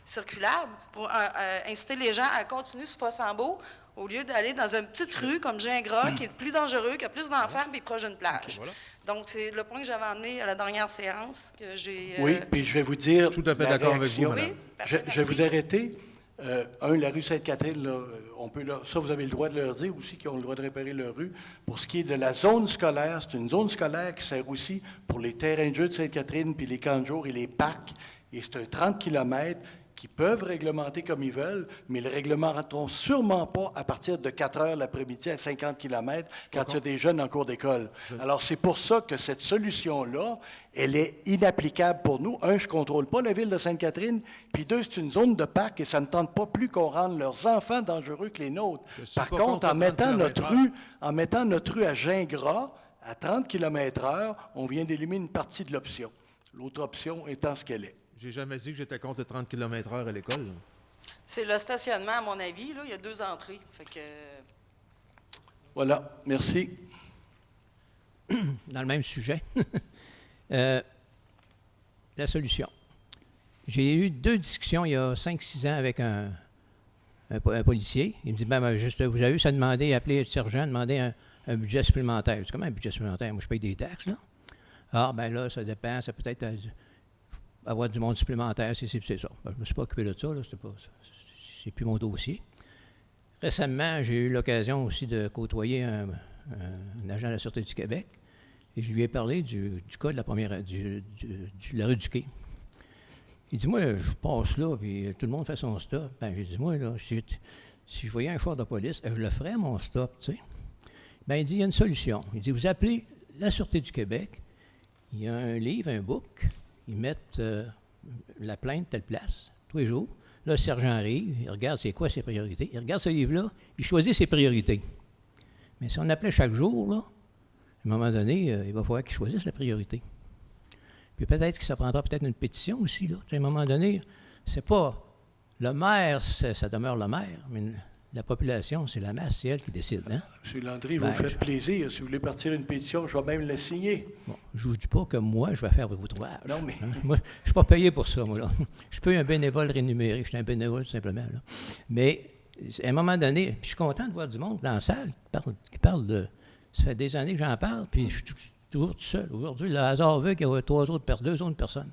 circulable pour inciter les gens à continuer sur Fossambeau au lieu d'aller dans une petite rue comme Gingras, qui est plus dangereux, qui a plus d'enfants, puis proche d'une plage. Voilà. Donc, c'est le point que j'avais emmené à la dernière séance. Que j'ai. Oui, puis je vais vous dire. Tout à fait d'accord avec vous, madame. Oui, parfait, je vais vous arrêter. La rue Sainte-Catherine, là, ça, vous avez le droit de leur dire aussi qu'ils ont le droit de réparer leur rue. Pour ce qui est de la zone scolaire, c'est une zone scolaire qui sert aussi pour les terrains de jeu de Sainte-Catherine, puis les camps de jour et les parcs. Et c'est un 30 km qui peuvent réglementer comme ils veulent, mais ils ne réglementeront sûrement pas à partir de 4 heures l'après-midi à 50 km quand il y a des jeunes en cours d'école. Alors, c'est pour ça que cette solution-là, elle est inapplicable pour nous. Un, je ne contrôle pas la ville de Sainte-Catherine, puis deux, c'est une zone de parc et ça ne tente pas plus qu'on rende leurs enfants dangereux que les nôtres. Par contre, en mettant notre rue à Gingras, à 30 km/h, on vient d'éliminer une partie de l'option. L'autre option étant ce qu'elle est. J'ai jamais dit que j'étais contre 30 km/h à l'école. C'est le stationnement, à mon avis. Là, il y a 2 entrées. Fait que... Voilà. Merci. Dans le même sujet. La solution. J'ai eu 2 discussions il y a 5-6 ans avec un policier. Il me dit, juste, vous avez vu, ça demandait, appeler le sergent, demander un budget supplémentaire. C'est comment un budget supplémentaire? Moi, je paye des taxes, là. Ah, là, ça dépend, ça peut être avoir du monde supplémentaire, c'est ça. Je ne me suis pas occupé de ça, là, c'est plus mon dossier. Récemment, j'ai eu l'occasion aussi de côtoyer un agent de la Sûreté du Québec, et je lui ai parlé du cas de la rue du Quai. Il dit, moi, je passe là, puis tout le monde fait son stop. J'ai dit, moi, là, si je voyais un char de police, je le ferais, mon stop, tu sais. Il dit, il y a une solution. Il dit, vous appelez la Sûreté du Québec, il y a un livre, un book, ils mettent la plainte telle place, tous les jours. Là, le sergent arrive, il regarde c'est quoi ses priorités. Il regarde ce livre-là, il choisit ses priorités. Mais si on appelait chaque jour, là, à un moment donné, il va falloir qu'il choisisse la priorité. Puis peut-être que ça prendra peut-être une pétition aussi, là. À un moment donné, c'est pas le maire, ça demeure le maire, mais la population, c'est la masse, c'est elle qui décide. Hein? M. Landry, vous faites plaisir. Si vous voulez partir une pétition, je vais même la signer. Bon, je ne vous dis pas que moi, je vais faire vos ouvrages. Non, mais... Hein? Moi, je ne suis pas payé pour ça, moi, là. Je suis pas un bénévole rémunéré. Je suis un bénévole, tout simplement, là. Mais À un moment donné, puis je suis content de voir du monde dans la salle qui parle de... Ça fait des années que j'en parle, puis je suis toujours tout seul. Aujourd'hui, le hasard veut qu'il y ait deux autres personnes.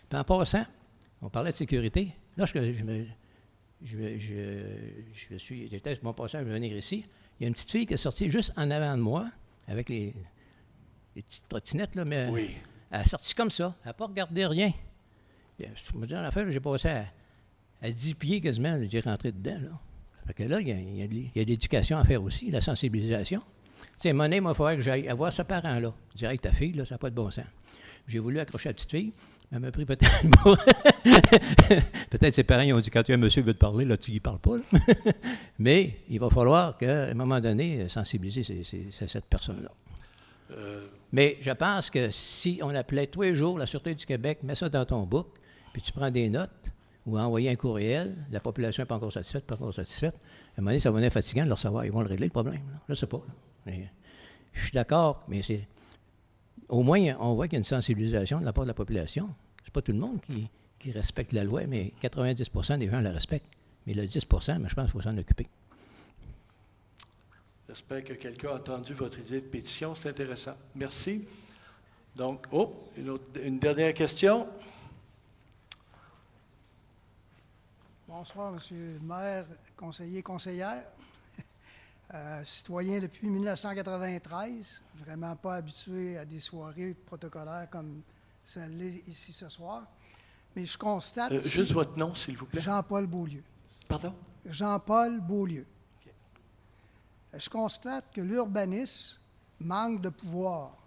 Puis en passant, on parlait de sécurité. Lorsque j'étais sur mon passage de venir ici, il y a une petite fille qui est sortie juste en avant de moi, avec les petites trottinettes, là, mais Oui. elle est sortie comme ça. Elle n'a pas regardé rien. Je me dis, en affaire, j'ai passé à 10 pieds quasiment, j'ai rentré dedans. Là. Fait que là, il y a de l'éducation à faire aussi, la sensibilisation. Tu sais, monnaie, moi, il faudrait que j'aille voir ce parent-là. Je dirais que ta fille, là, ça n'a pas de bon sens. J'ai voulu accrocher la petite fille, mais elle m'a pris peut-être pour... peut-être ses parents ils ont dit, quand un monsieur veut te parler, là, tu n'y parles pas. Là. Mais il va falloir qu'à un moment donné, sensibiliser cette personne-là. Mais je pense que si on appelait tous les jours la Sûreté du Québec, mets ça dans ton book, puis tu prends des notes, ou envoyer un courriel, la population n'est pas encore satisfaite, à un moment donné, ça va devenir fatigant de leur savoir, ils vont le régler le problème. Là. Je ne sais pas. Mais, je suis d'accord, mais c'est... Au moins, on voit qu'il y a une sensibilisation de la part de la population. C'est pas tout le monde qui respecte la loi, mais 90% des gens la respectent. Mais le 10%, mais je pense qu'il faut s'en occuper. J'espère que quelqu'un a entendu votre idée de pétition. C'est intéressant. Merci. Donc, une dernière question. Bonsoir, Monsieur le maire, conseiller, conseillère. Citoyen depuis 1993, vraiment pas habitué à des soirées protocolaires comme celle-là ici ce soir. Mais je constate... juste votre nom, s'il vous plaît. Jean-Paul Beaulieu. Pardon? Jean-Paul Beaulieu. Okay. Je constate que l'urbanisme manque de pouvoir.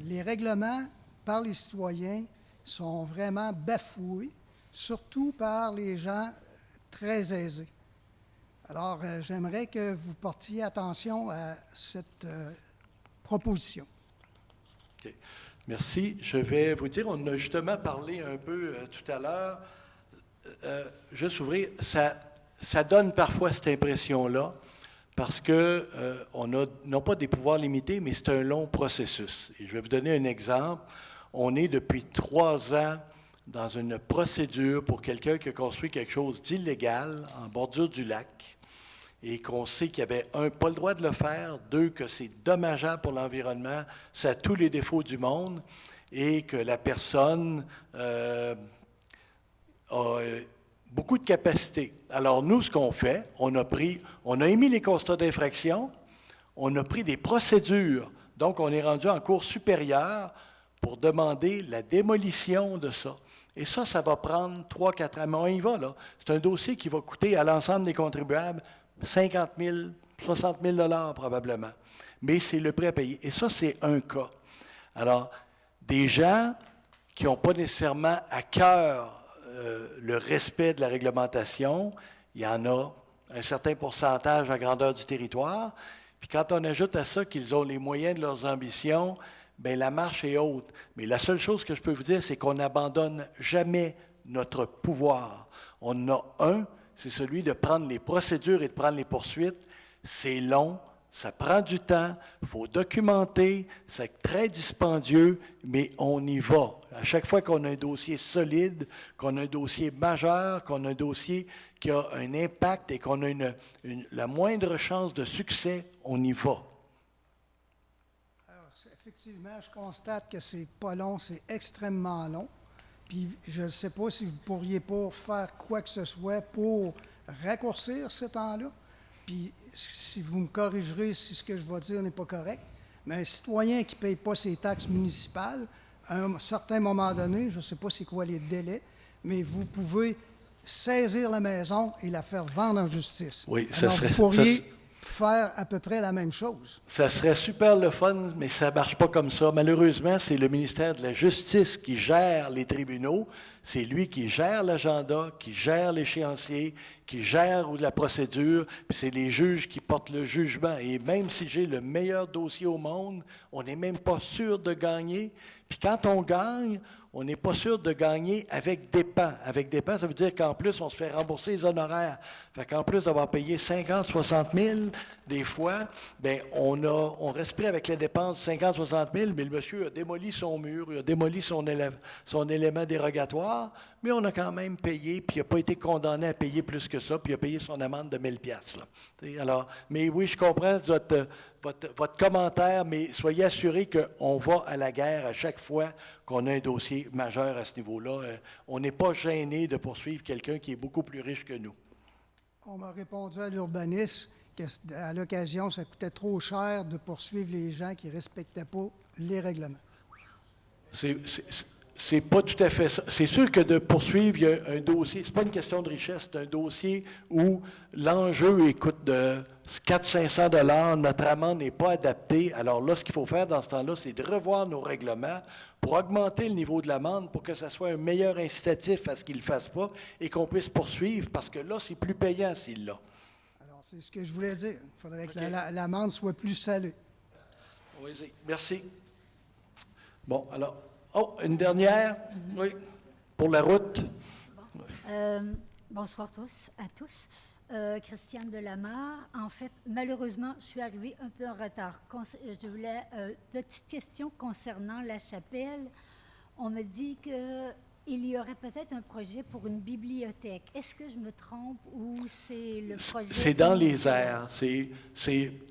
Les règlements par les citoyens sont vraiment bafoués, surtout par les gens très aisés. Alors, j'aimerais que vous portiez attention à cette proposition. Okay. Merci. Je vais vous dire, on a justement parlé un peu tout à l'heure. Juste ouvrir, ça donne parfois cette impression-là, parce qu'on n'a non pas des pouvoirs limités, mais c'est un long processus. Et je vais vous donner un exemple. On est depuis 3 ans dans une procédure pour quelqu'un qui a construit quelque chose d'illégal en bordure du lac, et qu'on sait qu'il y avait, 1, pas le droit de le faire, 2, que c'est dommageable pour l'environnement, ça a tous les défauts du monde, et que la personne a beaucoup de capacité. Alors nous, ce qu'on fait, on a émis les constats d'infraction, on a pris des procédures, donc on est rendu en cour supérieure pour demander la démolition de ça. Et ça va prendre 3-4 ans. Mais on y va, là. C'est un dossier qui va coûter à l'ensemble des contribuables 50 000, 60 000 $ probablement. Mais c'est le prêt à payer. Et ça, c'est un cas. Alors, des gens qui n'ont pas nécessairement à cœur le respect de la réglementation, il y en a un certain pourcentage à la grandeur du territoire. Puis quand on ajoute à ça qu'ils ont les moyens de leurs ambitions, bien, la marche est haute. Mais la seule chose que je peux vous dire, c'est qu'on n'abandonne jamais notre pouvoir. On en a un, c'est celui de prendre les procédures et de prendre les poursuites. C'est long, ça prend du temps, il faut documenter, c'est très dispendieux, mais on y va. À chaque fois qu'on a un dossier solide, qu'on a un dossier majeur, qu'on a un dossier qui a un impact et qu'on a la moindre chance de succès, on y va. Effectivement, je constate que c'est pas long, c'est extrêmement long. Puis je ne sais pas si vous pourriez pas faire quoi que ce soit pour raccourcir ce temps-là. Puis si vous me corrigerez si ce que je vais dire n'est pas correct, mais un citoyen qui ne paye pas ses taxes municipales, à un certain moment donné, je ne sais pas c'est quoi les délais, mais vous pouvez saisir la maison et la faire vendre en justice. Oui, alors, vous pourriez faire à peu près la même chose. Ça serait super le fun, mais ça ne marche pas comme ça. Malheureusement, c'est le ministère de la Justice qui gère les tribunaux. C'est lui qui gère l'agenda, qui gère l'échéancier, qui gère la procédure, puis c'est les juges qui portent le jugement. Et même si j'ai le meilleur dossier au monde, on n'est même pas sûr de gagner. Puis quand on gagne, on n'est pas sûr de gagner avec dépens. Avec dépens, ça veut dire qu'en plus, on se fait rembourser les honoraires. Fait qu'en plus d'avoir payé 50, 60 000, des fois, bien, on reste pris avec les dépenses de 50, 60 000, mais le monsieur a démoli son mur, il a démoli son élément dérogatoire, $, mais on a quand même payé, puis il n'a pas été condamné à payer plus que ça, puis il a payé son amende de 1 000 $. Alors, mais oui, je comprends votre commentaire, mais soyez assurés qu'on va à la guerre à chaque fois qu'on a un dossier majeur à ce niveau-là. On n'est pas gêné de poursuivre quelqu'un qui est beaucoup plus riche que nous. On m'a répondu à l'urbanisme qu'à l'occasion, ça coûtait trop cher de poursuivre les gens qui ne respectaient pas les règlements. C'est pas tout à fait ça. C'est sûr que de poursuivre, il y a un dossier, c'est pas une question de richesse, c'est un dossier où l'enjeu coûte de 400-500 $, notre amende n'est pas adaptée. Alors là, ce qu'il faut faire dans ce temps-là, c'est de revoir nos règlements pour augmenter le niveau de l'amende, pour que ça soit un meilleur incitatif à ce qu'il ne le fasse pas et qu'on puisse poursuivre, parce que là, c'est plus payant s'il l'a. Alors, c'est ce que je voulais dire. Il faudrait que l'amende soit plus salée. Oui, merci. Bon, alors, une dernière, oui, pour la route. Bonsoir à tous. Christiane Delamarre. En fait, malheureusement, je suis arrivée un peu en retard. Je voulais petite question concernant la chapelle. On me dit qu'il y aurait peut-être un projet pour une bibliothèque. Est-ce que je me trompe ou c'est le projet? C'est dans les airs. Il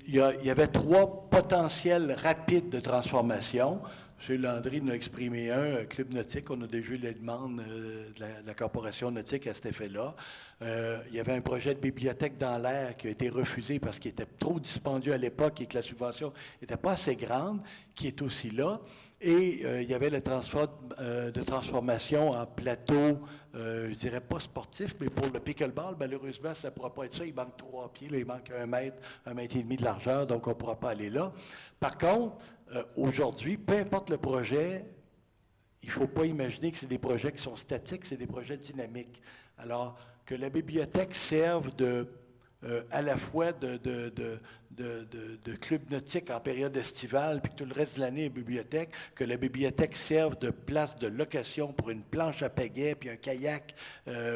y avait 3 potentiels rapides de transformation. M. Landry nous a exprimé un club nautique. On a déjà eu les demandes de la Corporation nautique à cet effet-là. Il y avait un projet de bibliothèque dans l'air qui a été refusé parce qu'il était trop dispendieux à l'époque et que la subvention n'était pas assez grande, qui est aussi là. Et il y avait le transfert de transformation en plateau, je dirais pas sportif, mais pour le pickleball, malheureusement, ça ne pourra pas être ça. Il manque 3 pieds, là, il manque 1 mètre, 1 mètre et demi de largeur, donc on ne pourra pas aller là. Par contre, aujourd'hui, peu importe le projet, il ne faut pas imaginer que c'est des projets qui sont statiques, c'est des projets dynamiques. Alors, que la bibliothèque serve à la fois de club nautique en période estivale, puis que tout le reste de l'année est bibliothèque, que la bibliothèque serve de place de location pour une planche à pagaie, puis un kayak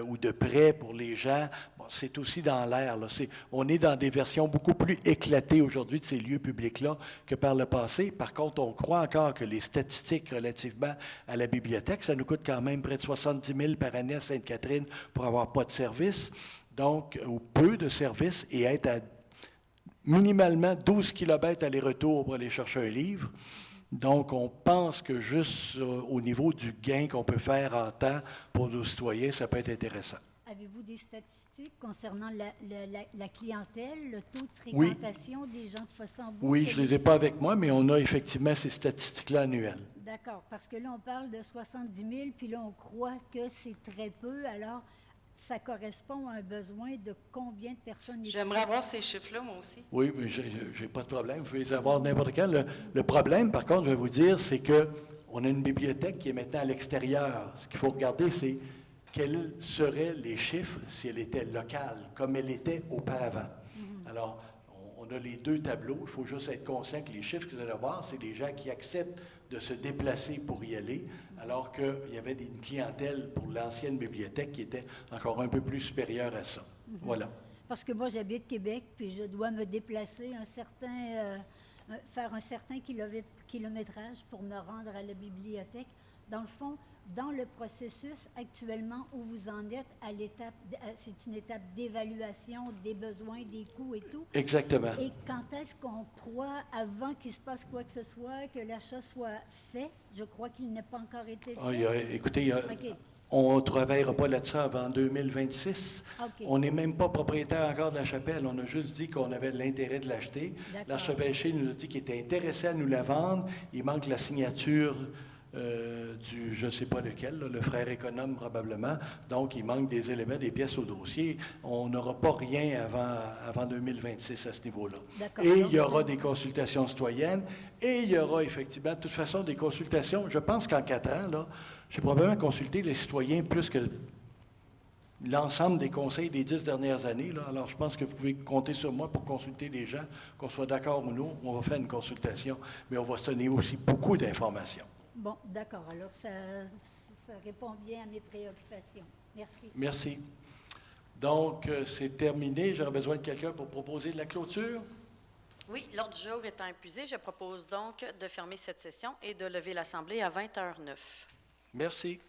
ou de prêt pour les gens. Bon, c'est aussi dans l'air. On est dans des versions beaucoup plus éclatées aujourd'hui de ces lieux publics-là que par le passé. Par contre, on croit encore que les statistiques relativement à la bibliothèque, ça nous coûte quand même près de 70 000 par année à Sainte-Catherine pour avoir pas de service. Donc, ou peu de services, et être à minimalement 12 km aller-retour pour aller chercher un livre. Donc, on pense que juste au niveau du gain qu'on peut faire en temps pour nos citoyens, ça peut être intéressant. Avez-vous des statistiques concernant la clientèle, le taux de fréquentation des gens de Fossambeau? Oui, je ne les ai pas avec moi, mais on a effectivement ces statistiques-là annuelles. D'accord, parce que là, on parle de 70 000, puis là, on croit que c'est très peu. Alors, ça correspond à un besoin de combien de personnes? J'aimerais avoir ces chiffres-là, moi aussi. Oui, mais je n'ai pas de problème. Vous pouvez les avoir n'importe quand. Le problème, par contre, je vais vous dire, c'est qu'on a une bibliothèque qui est maintenant à l'extérieur. Ce qu'il faut regarder, c'est quels seraient les chiffres si elle était locale, comme elle était auparavant. Alors, on a les 2 tableaux. Il faut juste être conscient que les chiffres que vous allez voir, c'est des gens qui acceptent de se déplacer pour y aller, alors qu'il y avait une clientèle pour l'ancienne bibliothèque qui était encore un peu plus supérieure à ça. Voilà. Parce que moi, j'habite Québec, puis je dois me déplacer faire un certain kilométrage pour me rendre à la bibliothèque. Dans le fond, dans le processus actuellement où vous en êtes, c'est une étape d'évaluation des besoins, des coûts et tout. Exactement. Et quand est-ce qu'on croit, avant qu'il se passe quoi que ce soit, que l'achat soit fait? Je crois qu'il n'a pas encore été fait. Écoutez, on ne travaillera pas là-dessus avant 2026. Okay. On n'est même pas propriétaire encore de la chapelle. On a juste dit qu'on avait l'intérêt de l'acheter. L'archevêché nous a dit qu'il était intéressé à nous la vendre. Il manque la signature du je ne sais pas lequel, le frère économe probablement. Donc, il manque des éléments, des pièces au dossier. On n'aura pas rien avant 2026 à ce niveau-là. Et il y aura des consultations citoyennes et il y aura effectivement, de toute façon, des consultations. Je pense qu'en 4 ans, là, j'ai probablement consulté les citoyens plus que l'ensemble des conseils des 10 dernières années. Là. Alors, je pense que vous pouvez compter sur moi pour consulter les gens, qu'on soit d'accord ou non. On va faire une consultation, mais on va se donner aussi beaucoup d'informations. Bon, d'accord. Alors, ça répond bien à mes préoccupations. Merci. Merci. Donc, c'est terminé. J'aurais besoin de quelqu'un pour proposer de la clôture. Oui, l'ordre du jour étant épuisé, je propose donc de fermer cette session et de lever l'Assemblée à 20h09. Merci.